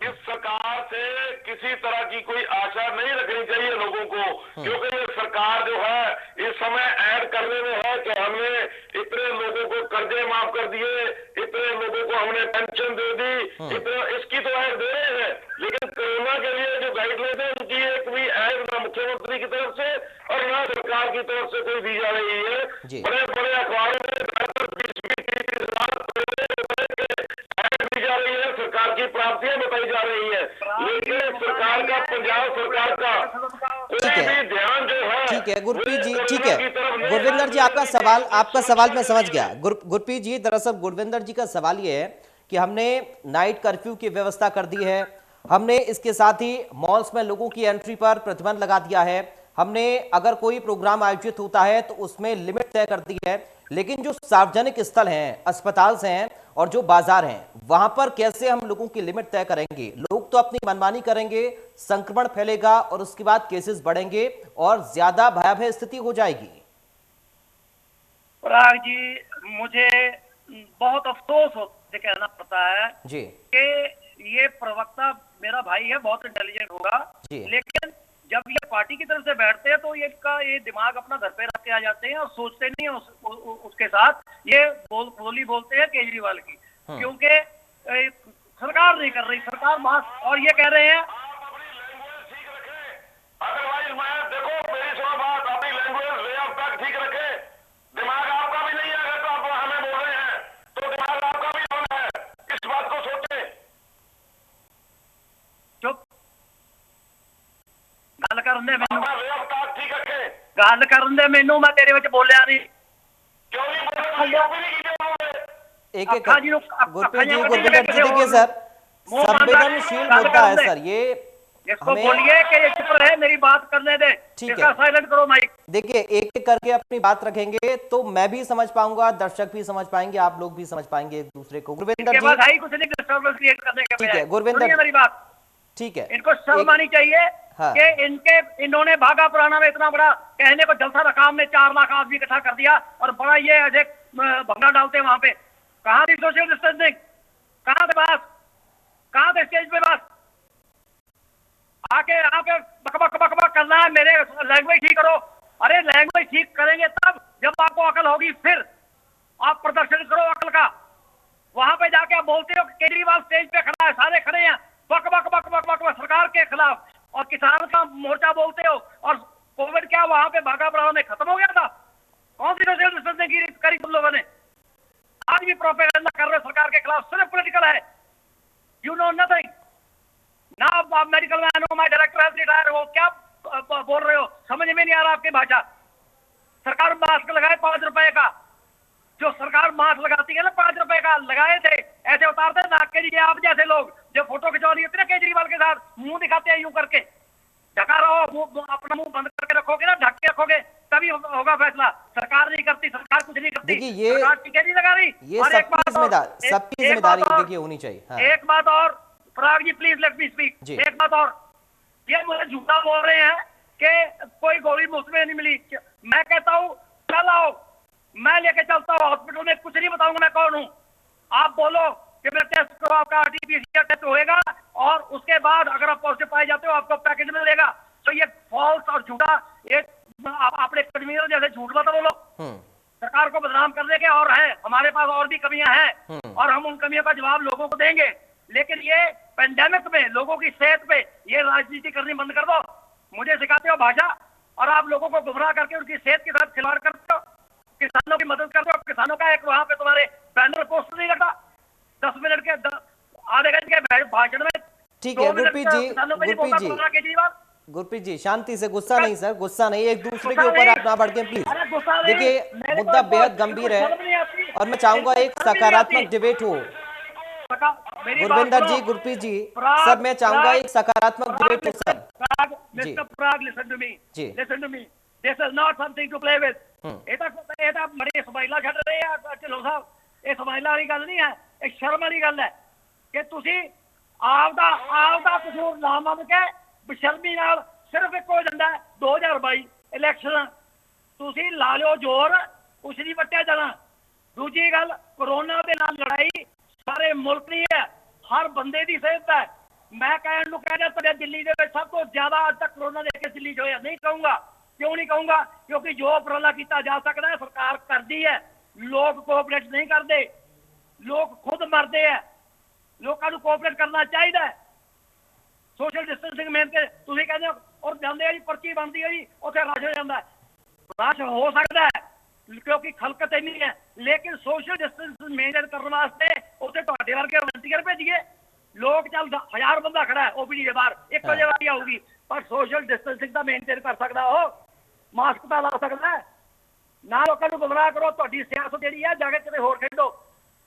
इस सरकार से किसी तरह की कोई आशा नहीं रखनी चाहिए लोगों को, क्योंकि ये सरकार जो है इस समय ऐड करने में है कि हमने इतने लोगों को कर्जे माफ कर दिए, इतने लोगों को हमने पेंशन दे दी, इतने इसकी तो ऐड दे रहे हैं, लेकिन कोरोना के लिए जो गाइडलाइन है उनकी एक भी ऐड ना मुख्यमंत्री की तरफ से और ना सरकार की तरफ से कोई दी जा रही है। बड़े बड़े अखबारों में 20-20-30 लाख ऐड दी जा रही है, सरकार की प्राप्तियां बताई जा रही है, लेकिन सरकार का, पंजाब सरकार का कोई भी ध्यान जो है। ठीक है गुरप्रीत जी, ठीक है गुरविंदर जी, आपका सवाल मैं समझ गया। गुरप्रीत जी, दरअसल गुरविंदर जी का सवाल ये है कि हमने नाइट कर्फ्यू की व्यवस्था कर दी है, हमने इसके साथ ही मॉल्स में लोगों की एंट्री पर प्रतिबंध लगा दिया है, हमने अगर कोई प्रोग्राम आयोजित होता है तो उसमें लिमिट तय कर दी है, लेकिन जो सार्वजनिक स्थल हैं, अस्पताल हैं और जो बाजार हैं, वहां पर कैसे हम लोगों की लिमिट तय करेंगे? लोग तो अपनी मनमानी करेंगे, संक्रमण फैलेगा और उसके बाद केसेस बढ़ेंगे और ज्यादा भयावह स्थिति हो जाएगी। पराग जी, मुझे बहुत अफसोस से कहना पड़ता है जी कि ये प्रवक्ता मेरा भाई है, बहुत इंटेलिजेंट होगा, लेकिन जब ये पार्टी की तरफ से बैठते हैं तो ये दिमाग अपना घर पे रख के आ जाते हैं और सोचते नहीं है उसके साथ ये बोली बोलते हैं केजरीवाल की, क्योंकि सरकार नहीं कर रही, सरकार मास्क, और ये कह रहे हैं अदरवाइज मैं देखो मेरी सुनो बात, अपनी लैंग्वेज वे ऑफ टॉक ठीक रखे। दिमाग आपका भी नहीं है तो आप हमें बोल रहे हैं, तो दिमाग आपका भी होना है, इस बात को सोचे। चुप, ਗੱਲ ਕਰਨ ਦੇ ਮੈਨੂੰ, ਮੈਂ ਤੇਰੇ ਵਿੱਚ ਬੋਲਿਆ ਨਹੀਂ। एक एक गुरप्रीत जी, गुरविंदर जी, देखिए सर, संवेदनशील मुद्दा है सर ये। इसको बोलिए कि ये चुप रहे, मेरी बात करने दे। ठीक है, साइलेंट करो माइक। देखिए एक एक करके अपनी बात रखेंगे तो मैं भी समझ पाऊंगा, दर्शक भी समझ पाएंगे, आप लोग भी समझ पाएंगे एक दूसरे को। गुरविंदर जी, कुछ नहीं डिस्टर्बेंस क्रिएट करने के। ठीक है गुरविंदर, मेरी बात ठीक है, इनको शर्म आनी चाहिए। हाँ। कि इन्होंने भागा पुराना में इतना बड़ा कहने को जलसा रखा, हमने 4 लाख आदमी इकट्ठा कर दिया और बड़ा ये ऐसे भंगा डालते हैं वहां पे। कहाँ थी सोशल डिस्टेंसिंग? कहाँ थे बात? कहाँ थे स्टेज पे बात? आके बक बक बक बक करना है, मेरे लैंग्वेज ठीक करो। अरे लैंग्वेज ठीक करेंगे तब जब आपको अकल होगी, फिर आप प्रदर्शन करो अकल का। वहां पे जाके आप बोलते हो केजरीवाल स्टेज पे खड़ा है, सारे खड़े हैं, बक बक बक बक बक बक सरकार के खिलाफ, और किसान का मोर्चा बोलते हो। और कोविड क्या वहां पे भागा पुराना में खत्म हो गया था? कौन सी सोशल डिस्टेंसिंग करी तुम लोगों ने? आज भी प्रोपेगेंडा कर रहे हो सरकार के खिलाफ, सिर्फ पॉलिटिकल है। You know nothing. ना आप मेडिकल मैन हो, मैं डायरेक्टर हेल्थ रिटायर हो, क्या बोल रहे हो? समझ में नहीं आ रहा आपकी भाषा। सरकार मास्क लगाए 5 रुपए का, जो सरकार मास्क लगाती है ना 5 रुपए का, लगाए थे, ऐसे उतारते नाक के लिए। आप जैसे लोग जो फोटो खिंचवा रही होती है ना केजरीवाल के साथ, मुंह दिखाते हैं यूं करके, ढका रहो, अपना मुंह बंद करके रखोगे ना, ढक के रखोगे, तभी होगा फैसला। सरकार नहीं करती, सरकार कुछ नहीं करती। देखिए ये टिकट नहीं लगा रही, ये सबकी जिम्मेदारी देखिए होनी चाहिए। हाँ। एक बात और पराग जी, प्लीज लेट मी स्पीक। एक बात और, ये मुझे झूठा बोल रहे हैं कि कोई गोली मुफ्त में नहीं मिली। मैं कहता हूँ कल आओ, मैं लेके चलता हूँ हॉस्पिटल में, कुछ नहीं बताऊंगा मैं कौन हूँ। आप बोलो कि मेरा टेस्ट करो, आपका आरटीपीसीआर टेस्ट होएगा, और उसके बाद अगर आप पॉजिटिव पाए जाते हो आपको पैकेज मिलेगा। तो ये फॉल्स और झूठा, ये अपने कन्वीनर जैसे झूठ मत बोलो। सरकार को बदनाम करने के और है, हमारे पास और भी कमियां हैं, और हम उन कमियों का जवाब लोगों को देंगे। लेकिन ये पेंडेमिक में लोगों की सेहत पे ये राजनीति करनी बंद कर दो। मुझे सिखाते हो भाषा, और आप लोगों को गुमराह करके उनकी सेहत के साथ खिलवाड़ करते हो, किसानों की मदद करते हो। किसानों का एक वहां पे तुम्हारे बैनर पोस्ट नहीं लगा 10 मिनट के आधे घंटे के भाषण में। ठीक है गुरप्रीत जी, गुरप्रीत जी शांति से, गुस्सा नहीं सर, गुस्सा नहीं, एक दूसरे के ऊपर आप ना बढ़ के प्लीज। देखिए मुद्दा बेहद गंभीर है और मैं चाहूंगा एक सकारात्मक डिबेट हो। गुरविंदर जी, गुरप्रीत जी, सर मैं चाहूंगा एक सकारात्मक डिबेट हो sir. Mister Prag, listen to me, listen to me, this is not something to play with. ਇਹਦਾ ਬੜੀ ਸਮਾਈਲਾ ਛੱਡ ਰਹੇ ਆ ਢਿੱਲੋਂ ਸਾਹਿਬ, ਇਹ ਸਮਾਈਲਾ ਵਾਲੀ ਗੱਲ ਨਹੀਂ ਹੈ, ਇਹ ਸ਼ਰਮ ਵਾਲੀ ਗੱਲ ਹੈ ਕਿ ਤੁਸੀਂ ਆਪਦਾ ਕਸੂਰ ਨਾ ਮੰਨ ਕੇ ਬੇਸ਼ਰਮੀ ਨਾਲ ਸਿਰਫ ਇੱਕੋ ਏਜੰਡਾ 2022 ਇਲੈਕਸ਼ਨ, ਤੁਸੀਂ ਲਾ ਲਿਓ ਜ਼ੋਰ, ਕੁਛ ਨਹੀਂ ਵੱਟਿਆ ਜਾਣਾ। ਦੂਜੀ ਗੱਲ, ਕੋਰੋਨਾ ਦੇ ਨਾਲ ਲੜਾਈ ਸਾਰੇ ਮੁਲਕ ਦੀ ਹੈ, ਹਰ ਬੰਦੇ ਦੀ ਸਿਹਤ ਹੈ। ਮੈਂ ਕਹਿਣ ਨੂੰ ਕਹਿ ਰਿਹਾ ਤੁਹਾਡੇ ਦਿੱਲੀ ਦੇ ਵਿੱਚ ਸਭ ਤੋਂ ਜ਼ਿਆਦਾ ਅੱਜ ਤੱਕ ਕੋਰੋਨਾ ਦੇ ਕੇਸ ਦਿੱਲੀ 'ਚ ਹੋਇਆ, नहीं कहूंगा। क्यों नहीं कहूंगा? क्योंकि जो उपराला किया जा सकता है सरकार करती है, लोग कोऑपरेट नहीं करते, लोग खुद मरते हैं। लोगों को कोऑपरेट करना चाहिए। सोशल डिस्टेंसिंग मेन के तुम कहते हो और जाते जी पर्ची बनती है जी, उत्थे रश हो जाता है। रश हो सकता है क्योंकि खलकत इन्नी है, लेकिन सोशल डिस्टेंस मेनटेन करने वास्ते उत्थे तुहाडे वर्गे वलंटियर भेजिए। लोग चल 1000 बंदा खड़ा है ओपीडी के बाहर, एक वजे वाली आऊगी, पर सोशल डिस्टेंसिंग तो मेनटेन कर सकता हो, मास्क तो ला सकता है ना। लोगों को गुमराह करो, तुहाडी सियासत जिहड़ी है जाके किते होर खेडो।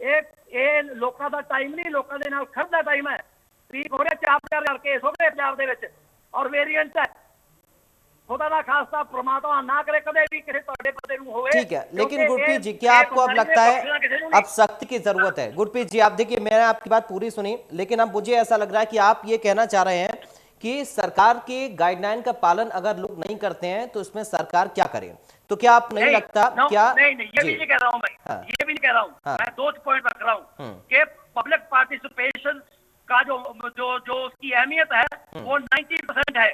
ਇਹ ਲੋਕਾਂ ਦਾ ਟਾਈਮ ਨਹੀਂ, ਲੋਕਾਂ ਦੇ ਨਾਲ ਖੜਨ ਦਾ ਟਾਈਮ ਹੈ। ਠੀਕ ਹੋ ਰਿਹਾ 4000 ਕੇਸ ਹੋ ਗਏ ਪੰਜਾਬ ਦੇ ਵਿੱਚ ਔਰ ਵੇਰੀਐਂਟ ਹੈ। खुदा ना खास्ता परमात्मा ना करे कदे भी किसी तोड़े पते ਨੂੰ ਹੋਵੇ। ठीक है, लेकिन गुरप्रीत जी क्या आपको अब लगता है अब सख्त की जरूरत है? गुरप्रीत जी आप देखिए, मैंने आपकी बात पूरी सुनी, लेकिन अब मुझे ऐसा लग रहा है कि आप ये कहना चाह रहे हैं कि सरकार के गाइडलाइन का पालन अगर लोग नहीं करते हैं तो इसमें सरकार क्या करे? तो क्या आप नहीं लगता क्या? नहीं, ये भी नहीं कह रहा हूँ मैं, ये भी नहीं कह रहा हूँ मैं, 2 पॉइंट रख रहा हूँ कि पब्लिक पार्टिसिपेशन का जो उसकी अहमियत है वो 90% है।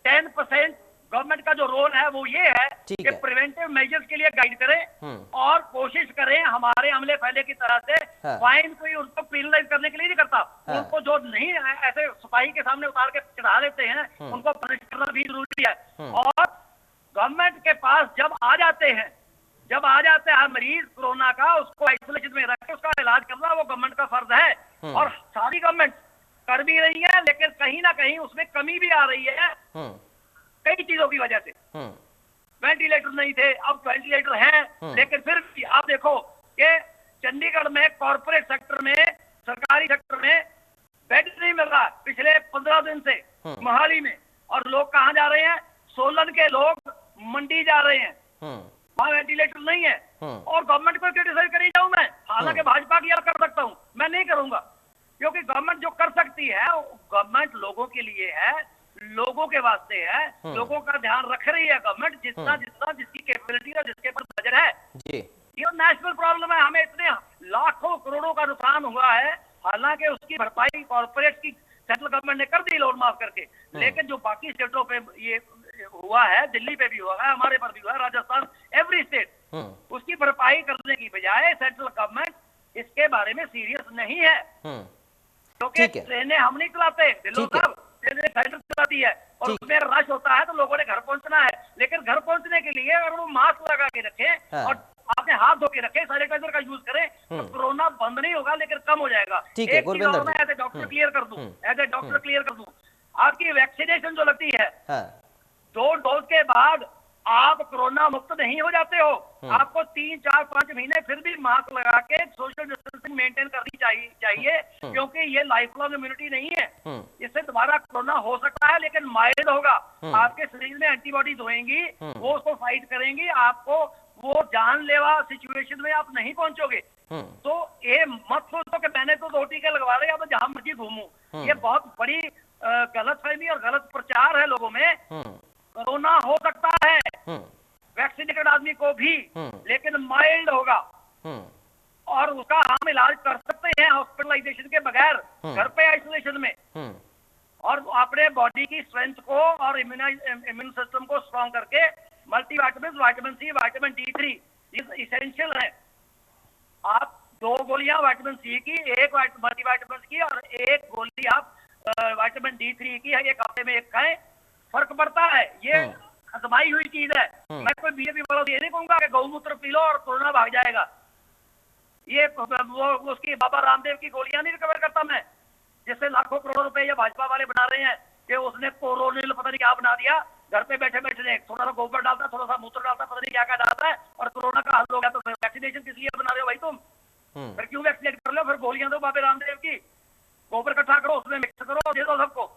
10% गवर्नमेंट का जो रोल है वो ये है कि प्रिवेंटिव मेजर्स के लिए गाइड करें और कोशिश करें हमारे अमले फैले की तरह से। फाइन कोई उनको पेनलाइज करने के लिए नहीं करता, उनको जो नहीं ऐसे सिपाही के सामने उतार के चढ़ा देते हैं उनको पनिश करना भी जरूरी है। और गवर्नमेंट के पास जब आ जाते हैं मरीज कोरोना का, उसको आइसोलेशन में रख के उसका इलाज करना वो गवर्नमेंट का फर्ज है। और सारी गवर्नमेंट कर भी रही है, लेकिन कहीं ना कहीं उसमें कमी भी आ रही है कई चीजों की वजह से। वेंटिलेटर नहीं थे, अब वेंटिलेटर हैं। लेकिन फिर भी आप देखो कि चंडीगढ़ में कॉर्पोरेट सेक्टर में, सरकारी सेक्टर में बेड नहीं मिल रहा पिछले 15 दिन से मोहाली में। और लोग कहाँ जा रहे हैं? सोलन के लोग मंडी जा रहे हैं, वहां वेंटिलेटर नहीं है। और गवर्नमेंट को क्रिटिसाइज करी जाऊं मैं? हालांकि भाजपा की कर सकता हूं, मैं नहीं करूंगा, क्योंकि गवर्नमेंट जो कर सकती है, गवर्नमेंट लोगों के लिए है, लोगों के वास्ते है, लोगों का ध्यान रख रही है गवर्नमेंट, जितना जितना जिसकी कैपेबिलिटी है, जिसके पास बजट है। ये नेशनल प्रॉब्लम है। हमें इतने लाखों करोड़ों का नुकसान हुआ है, हालांकि उसकी भरपाई कॉर्पोरेट की सेंट्रल गवर्नमेंट ने कर दी लोन माफ करके, लेकिन जो बाकी स्टेटों पे ये हुआ है, दिल्ली पे भी हुआ है, हमारे पर भी हुआ है, राजस्थान, एवरी स्टेट, उसकी भरपाई करने की बजाय सेंट्रल गवर्नमेंट इसके बारे में सीरियस नहीं है। क्योंकि ट्रेनें हम नहीं चलाते, दिल्ली साहब ट्रेनें सेंट्रल चलाती है, और उसमें रश होता है तो लोगों ने घर पहुंचना है। लेकिन घर पहुंचने के लिए अगर वो मास्क लगा के रखें और आपने हाथ धो के रखे, सैनिटाइजर का यूज करें, तो कोरोना बंद नहीं होगा, लेकिन कम हो जाएगा। ठीक है गुरविंदर जी, एज ए डॉक्टर क्लियर कर दूं, आपकी वैक्सीनेशन जो लगती है, 2 डोज के बाद आप कोरोना मुक्त नहीं हो जाते हो। आपको 3, 4, 5 महीने फिर भी मास्क लगा के सोशल डिस्टेंसिंग मेंटेन करनी चाहिए, क्योंकि ये लाइफ लॉन्ग इम्यूनिटी नहीं है। इससे दोबारा कोरोना हो सकता है, लेकिन माइल्ड होगा। आपके शरीर में एंटीबॉडीज होंगी, वो उसको फाइट करेंगी, आपको वो जानलेवा सिचुएशन में आप नहीं पहुंचोगे। तो ये मत सोचो कि मैंने तो 2 टीके लगवा रहे, अब जहां मर्जी घूमूं। ये बहुत बड़ी गलतफहमी और गलत प्रचार है लोगों में। कोरोना हो सकता है वैक्सीनेटेड आदमी को भी, लेकिन माइल्ड होगा, और उसका हम इलाज कर सकते हैं हॉस्पिटलाइजेशन के बगैर, घर पे आइसोलेशन में, और अपने बॉडी की स्ट्रेंथ को और इम्यून सिस्टम को स्ट्रॉन्ग करके multivitamin, vitamin C, vitamin D3 essential है। आप 2 गोलियां विटामिन सी की, 1 मल्टीविटामिन की, और 1 गोली आप विटामिन D3 की 1 हफ्ते में 1 खाएं, फर्क पड़ता है। ये आजमाई हुई चीज है। मैं कोई बीजेपी वालों से ये नहीं कहूंगा कि गौमूत्र पी लो और कोरोना भाग जाएगा। ये वो उसकी बाबा रामदेव की गोलियां नहीं रिकवर करता मैं, जिससे लाखों करोड़ रुपए ये भाजपा वाले बना रहे हैं कि उसने कोरोनिल पता नहीं क्या बना दिया, घर पे बैठे बैठे थोड़ा सा गोबर डालता, थोड़ा सा मूत्र डालता, पता नहीं क्या क्या डालता है, और कोरोना का हल हो गया। तो वैक्सीनेशन किस लिए बना रहे हो भाई तुम? फिर क्यों वैक्सीनेट कर लो? फिर गोलियां दो बाबा रामदेव की, गोबर इकट्ठा करो, उसमें मिक्स करो, दे दो सबको।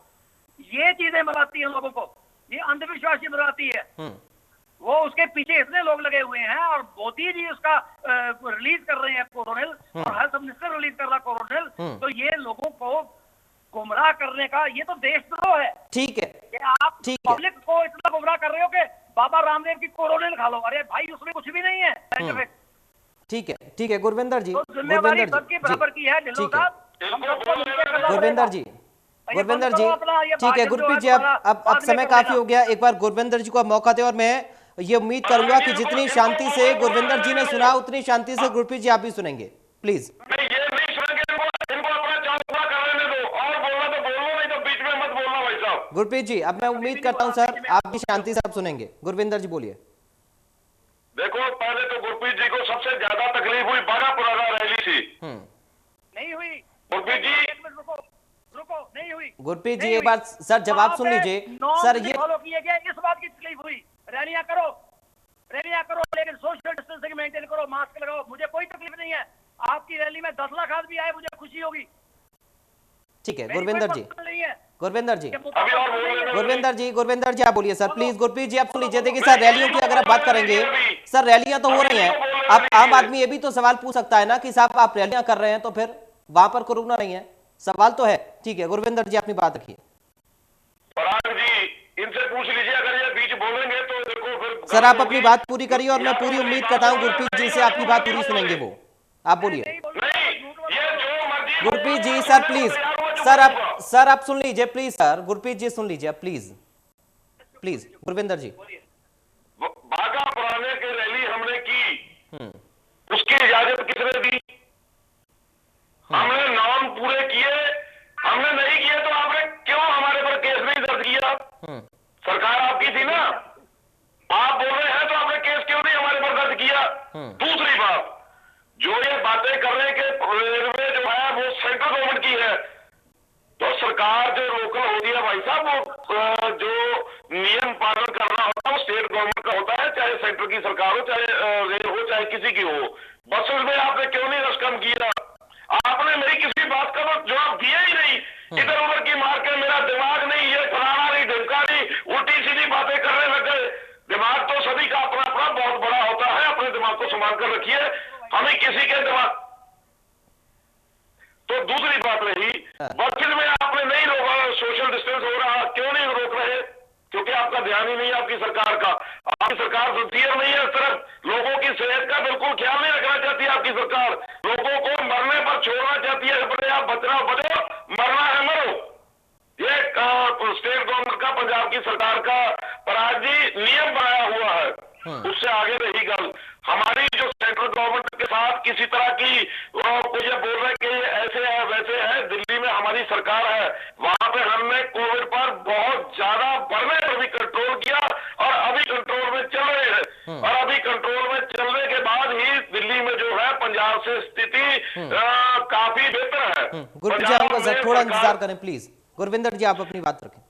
ये चीजें मराती है लोगों को, ये अंधविश्वास ही मराती है। वो उसके पीछे इतने लोग लगे हुए हैं, और मोदी जी उसका रिलीज कर रहे हैं कोरोनिल, और हेल्थ मिनिस्टर रिलीज कर रहा कोरोनिल। तो ये लोगों को गुमराह करने का, ये तो देशद्रोह है। ठीक है कि आप पब्लिक को इतना गुमराह कर रहे हो कि बाबा रामदेव की कोरोनिल खा लो। अरे भाई, उसमें कुछ भी नहीं है साइंटिफिक। ठीक है गुरविंदर जी, तो जिम्मेवारी सबकी बराबर की है ढिल्लों साहब। गुरविंदर जी, ठीक है गुरप्रीत जी, अब समय काफी हो गया। एक बार गुरविंदर जी को अब मौका दे, और मैं ये उम्मीद करूंगा कि जितनी शांति से गुरविंदर जी ने सुना, उतनी शांति से गुरप्रीत जी आप भी सुनेंगे, प्लीज। गुरप्रीत जी, अब मैं उम्मीद करता हूं सर आप भी शांति से आप सुनेंगे। गुरविंदर जी बोलिए। देखो, पहले तो गुरप्रीत जी को सबसे ज्यादा तकलीफ हुई बागापुराना रैली से। नहीं हुई गुरप्रीत जी, रुको, नहीं हुई। गुरप्रीत जी एक बार सर जवाब सुन लीजिए। सर ये फॉलो किए गए, इस बात की तकलीफ हुई। रैलियां करो, लेकिन सोशल डिस्टेंसिंग मेंटेन करो, मास्क लगाओ, मुझे कोई तकलीफ नहीं है। आपकी रैली में 10 लाख आदमी आए, मुझे खुशी होगी। ठीक है गुरविंदर जी, गुरविंदर जी आप बोलिए सर प्लीज। गुरप्रीत जी आप सुन लीजिए। देखिए सर, रैलियों की अगर आप बात करेंगे, सर रैलियां तो हो रही हैं, अब आम आदमी ये भी तो सवाल पूछ सकता है ना कि साहब आप रैलियां कर रहे हैं तो फिर वहां पर कोरोना नहीं है, सवाल तो है। ठीक है गुरविंदर जी अपनी बात रखिए। पराग जी, इनसे पूछ लीजिए, अगर ये बीच बोलेंगे तो देखो फिर। सर आप अपनी बात पूरी करिए, और मैं पूरी उम्मीद करता हूँ गुरप्रीत जी से आपकी बात पूरी सुनेंगे वो। आप बोलिए Gurpreet ji. Sir please, sir आप सुन लीजिए प्लीज। सर गुरप्रीत जी सुन लीजिए प्लीज, गुरविंदर जी। बागा पुराने की रैली हमने की, उसकी इजाजत किसने दी? हमने नाम पूरे किए, हमने नहीं किए तो आपने क्यों हमारे पर केस नहीं दर्ज किया? सरकार आपकी थी ना, आप बोल रहे हैं तो आपने केस क्यों नहीं हमारे पर दर्ज किया? दूसरी बात, जो ये बातें कर रहे हैं कि रेलवे जो है वो सेंट्रल गवर्नमेंट की है, तो सरकार जो लोकल होती है भाई साहब, वो जो नियम पालन करना होता है वो स्टेट गवर्नमेंट का होता है। संभाल कर रखिए, हमें किसी के दिमाग। तो दूसरी बात रही, मस्जिद में आपने नहीं रोका, सोशल डिस्टेंस हो रहा, क्यों नहीं रोक रहे? क्योंकि आपका ध्यान ही नहीं है आपकी सरकार का। आपकी सरकार सिंसियर नहीं है, सिर्फ लोगों की सेहत का बिल्कुल ख्याल नहीं रखना चाहती है आपकी सरकार। लोगों को मरने पर छोड़ना चाहती है, बड़े आप बचना बचो, मरना है मरो। ये स्टेट गवर्नमेंट का, पंजाब की सरकार का पराग जी नियम बनाया हुआ है, उससे आगे रही गल। हमारी जो सेंट्रल गवर्नमेंट के साथ किसी तरह की कुछ बोल रहे कि ये ऐसे है वैसे है, दिल्ली में हमारी सरकार है, वहां पे हमने कोविड पर बहुत ज्यादा बढ़ने पर भी कंट्रोल किया और अभी कंट्रोल में चल रहे हैं। और अभी कंट्रोल में चलने के बाद ही दिल्ली में जो है पंजाब से स्थिति काफी बेहतर है। थोड़ा इंतजार करें प्लीज। गुरविंदर जी आप अपनी बात रखें।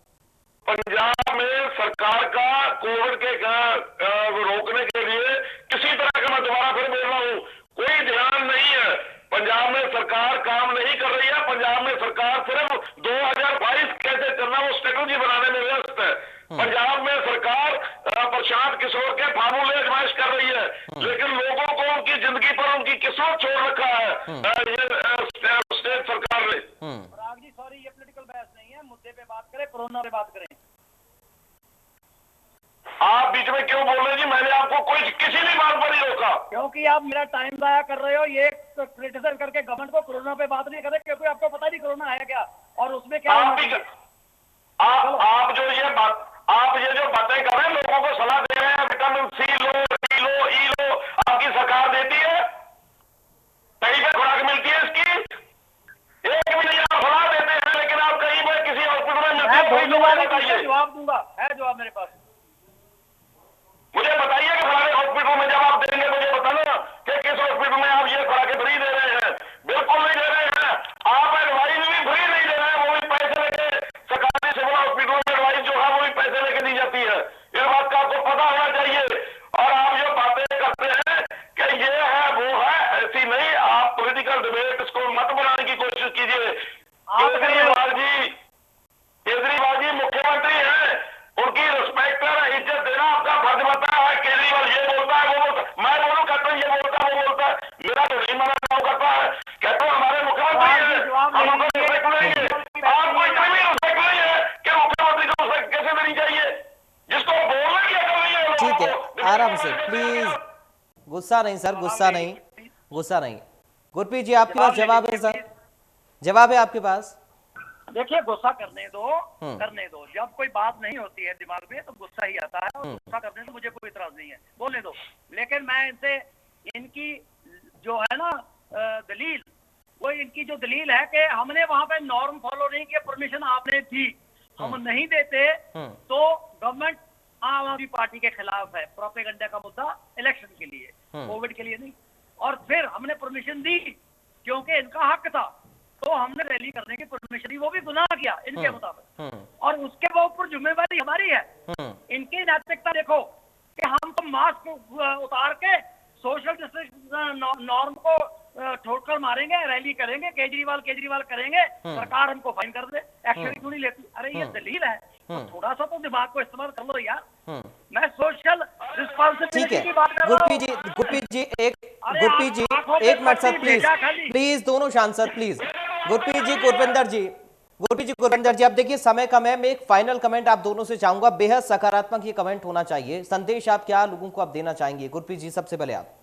पंजाब में सरकार का कोविड के रोकने के लिए किसी तरह का, मैं दोबारा फिर बोल रहा हूं, कोई ध्यान नहीं है। पंजाब में सरकार काम नहीं कर रही है। पंजाब में सरकार सिर्फ 2022 कैसे करना वो स्ट्रेटेजी बनाने में व्यस्त है। पंजाब में सरकार प्रशांत किशोर के फार्मूले आजमाइश कर रही है, लेकिन लोगों को उनकी जिंदगी पर उनकी किस्मत छोड़ रखा है ये स्टेट सरकार ने। सॉरी, ये पॉलिटिकल बहस नहीं है, मुद्दे पे बात करें, कोरोना पे बात करें। आप बीच में क्यों बोल रहे जी? मैंने आपको कोई किसी भी बात पर नहीं रोका। क्योंकि आप मेरा टाइम जाया कर रहे हो, ये क्रिटिसाइज करके गवर्नमेंट को कोरोना पे बात नहीं कर रहे, क्योंकि आपको पता नहीं कोरोना है क्या और उसमें क्या। आप ये जो बातें कर रहे हैं, लोगों को सलाह दे रहे हैं, विटामिन सी लो, डी लो, ई लो, आपकी सरकार देती है, कहीं पे खुराक मिलती है इसकी? एक भी नहीं आप सलाह देते हैं, लेकिन आप कहीं पर किसी हॉस्पिटल में मिलती है, जवाब दूंगा, है जवाब मेरे पास। मुझे बताइए कि फलाने हॉस्पिटल में जब आप देंगे मुझे बताना कि किस हॉस्पिटल में आप ये खुराकें फ्री दे रहे हैं। बिल्कुल नहीं दे रहे हैं। आप एडवाइस भी फ्री नहीं दे रहे हैं, वो भी पैसे लेके सरकारी सिविल हॉस्पिटल में एडवाइस जो है वो भी पैसे लेके दी जाती है। इस बात का आपको पता होना चाहिए। और आप जो बातें करते हैं कि ये है वो है, ऐसी नहीं। आप पॉलिटिकल डिबेट इसको मत बनाने की कोशिश कीजिए। केजरीवाल जी मुख्यमंत्री है, उनकी रिस्पेक्ट और इज्जत देना आपका फर्ज बनता है। केजरीवाल ये बोलता है वो बोलता है, मैं बोलूं कहता हूं ये बोलता है वो बोलता है, मेरा तो नहीं माना काम करता है। कहता हूं हमारे मुख्यमंत्री है, हम उनको रिस्पेक्ट देंगे। आपको इतनी भी रिस्पेक्ट नहीं है कि मुख्यमंत्री को रिस्पेक्ट कैसे देनी चाहिए, जिसको बोलने की अकल नहीं है। ठीक है, आराम से प्लीज, गुस्सा नहीं सर, गुस्सा नहीं, गुस्सा नहीं। गुरप्रीत जी आपके पास जवाब है सर, जवाब है आपके पास? देखिए, गुस्सा करने दो। जब कोई बात नहीं होती है दिमाग में तो गुस्सा ही आता है, और गुस्सा करने से मुझे कोई इतराज नहीं है, बोलने दो। लेकिन मैं इनसे इनकी जो है ना दलील, वो इनकी जो दलील है कि हमने वहां पे नॉर्म फॉलो नहीं किया, परमिशन आपने दी, हम नहीं देते तो गवर्नमेंट आम आदमी पार्टी के खिलाफ है। प्रोपेगेंडा का मुद्दा इलेक्शन के लिए, कोविड के लिए नहीं। और फिर हमने परमिशन दी क्योंकि इनका हक था, तो हमने रैली करने की परमिशन दी, वो भी गुनाह किया इनके मुताबिक, और उसके ऊपर जिम्मेवारी हमारी है। इनकी नैतिकता देखो कि हम तो मास्क उतार के सोशल डिस्टेंस नॉर्म को ठोकर मारेंगे, रैली करेंगे, केजरीवाल करेंगे, सरकार हमको फाइन कर दे, एक्शन क्यों नहीं लेती? अरे ये दलील है, तो थोड़ा सा तो दिमाग को इस्तेमाल कर लो यार। मैं सोशल रिस्पॉन्सिबिलिटी की बात कर रहा हूं। गुरप्रीत जी एक मिनट सर, प्लीज दोनों शांत सर, प्लीज। गुरप्रीत जी, गुरविंदर जी, अब देखिए समय कम है, मैं एक फाइनल कमेंट आप दोनों से चाहूंगा, बेहद सकारात्मक ये कमेंट होना चाहिए। संदेश आप क्या लोगों को आप देना चाहेंगे? गुरप्रीत जी सबसे पहले आप।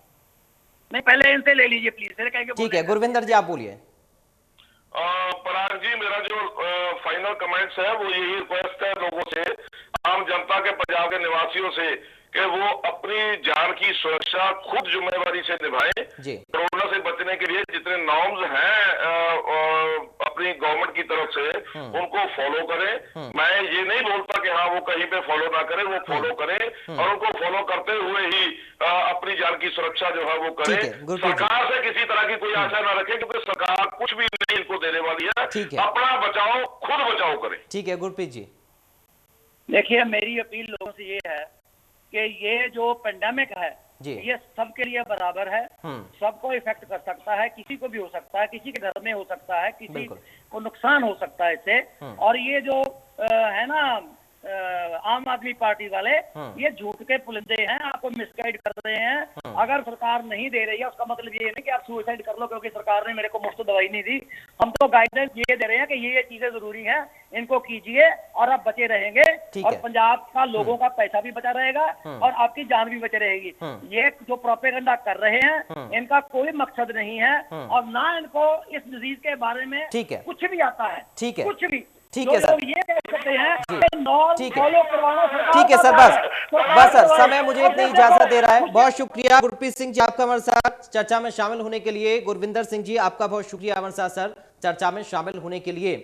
नहीं, पहले इनसे ले लीजिए प्लीज। ठीक है, गुरविंदर जी आप बोलिए। पराग जी, मेरा जो फाइनल कमेंट्स है वो यही रिक्वेस्ट है लोगों से, आम जनता के, पंजाब के निवासियों से, कि वो अपनी जान की सुरक्षा खुद जिम्मेवारी से निभाएं। कोरोना से बचने के लिए जितने नॉर्म्स हैं अपनी गवर्नमेंट की तरफ से उनको फॉलो करें। मैं ये नहीं बोलता कि हाँ वो कहीं पे फॉलो ना करें, वो फॉलो करें, और उनको फॉलो करते हुए ही अपनी जान की सुरक्षा जो है वो करें। सरकार से किसी तरह की कोई आशा ना रखें, क्योंकि सरकार कुछ भी नहीं इनको देने वाली है। अपना बचाओ, खुद बचाओ करें। ठीक है गुरप्रीत जी। देखिए, मेरी अपील लोगों से ये है कि ये जो पेंडेमिक है ये सबके लिए बराबर है, सबको इफेक्ट कर सकता है, किसी को भी हो सकता है, किसी के घर में हो सकता है, किसी को नुकसान हो सकता है इससे। और ये जो है ना आम आदमी पार्टी वाले ये झूठ के पुलिंदे हैं, आपको मिसगाइड कर रहे हैं। अगर सरकार नहीं दे रही है उसका मतलब ये नहीं कि आप सुसाइड कर लो क्योंकि सरकार ने मेरे को मुफ्त दवाई नहीं दी। हम तो गाइडेंस ये दे रहे हैं कि ये चीजें जरूरी हैं, इनको कीजिए और आप बचे रहेंगे और पंजाब का लोगों का पैसा भी बचा रहेगा और आपकी जान भी बची रहेगी। ये जो प्रोपेगेंडा कर रहे हैं इनका कोई मकसद नहीं है और ना इनको इस डिजीज के बारे में कुछ भी आता है, कुछ भी। ठीक है सर, ये कह सकते हैं ठीक है सर, बस सर, समय मुझे इतनी इजाजत दे रहा है। बहुत शुक्रिया गुरप्रीत सिंह जी आपका हमारे साथ चर्चा में शामिल होने के लिए। गुरविंदर सिंह जी आपका बहुत शुक्रिया हमारे साथ सर चर्चा में शामिल होने के लिए।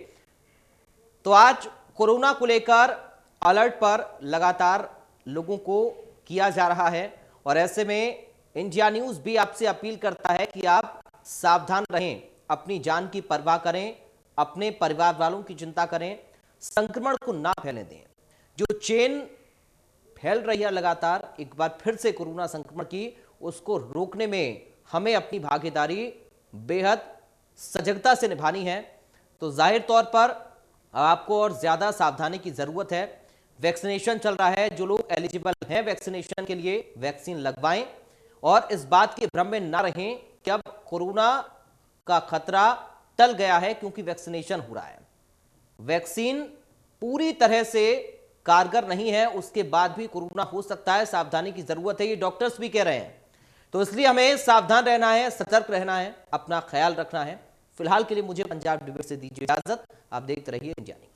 तो आज कोरोना को लेकर अलर्ट पर लगातार लोगों को किया जा रहा है और ऐसे में इंडिया न्यूज भी आपसे अपील करता है कि आप सावधान रहें, अपनी जान की परवाह करें, अपने परिवार वालों की चिंता करें, संक्रमण को ना फैलने दें। जो चेन फैल रही है लगातार एक बार फिर से कोरोना संक्रमण की, उसको रोकने में हमें अपनी भागीदारी बेहद सजगता से निभानी है। तो जाहिर तौर पर आपको और ज्यादा सावधानी की जरूरत है। वैक्सीनेशन चल रहा है, जो लोग एलिजिबल हैं वैक्सीनेशन के लिए वैक्सीन लगवाएं और इस बात के भ्रम में ना रहें कि अब कोरोना का खतरा टल गया है क्योंकि वैक्सीनेशन हो रहा है। वैक्सीन पूरी तरह से कारगर नहीं है, उसके बाद भी कोरोना हो सकता है, सावधानी की जरूरत है, ये डॉक्टर्स भी कह रहे हैं। तो इसलिए हमें सावधान रहना है, सतर्क रहना है, अपना ख्याल रखना है। फिलहाल के लिए मुझे पंजाब डिबेट से दीजिए इजाजत। आप देखते रहिए इंडिया न्यूज़।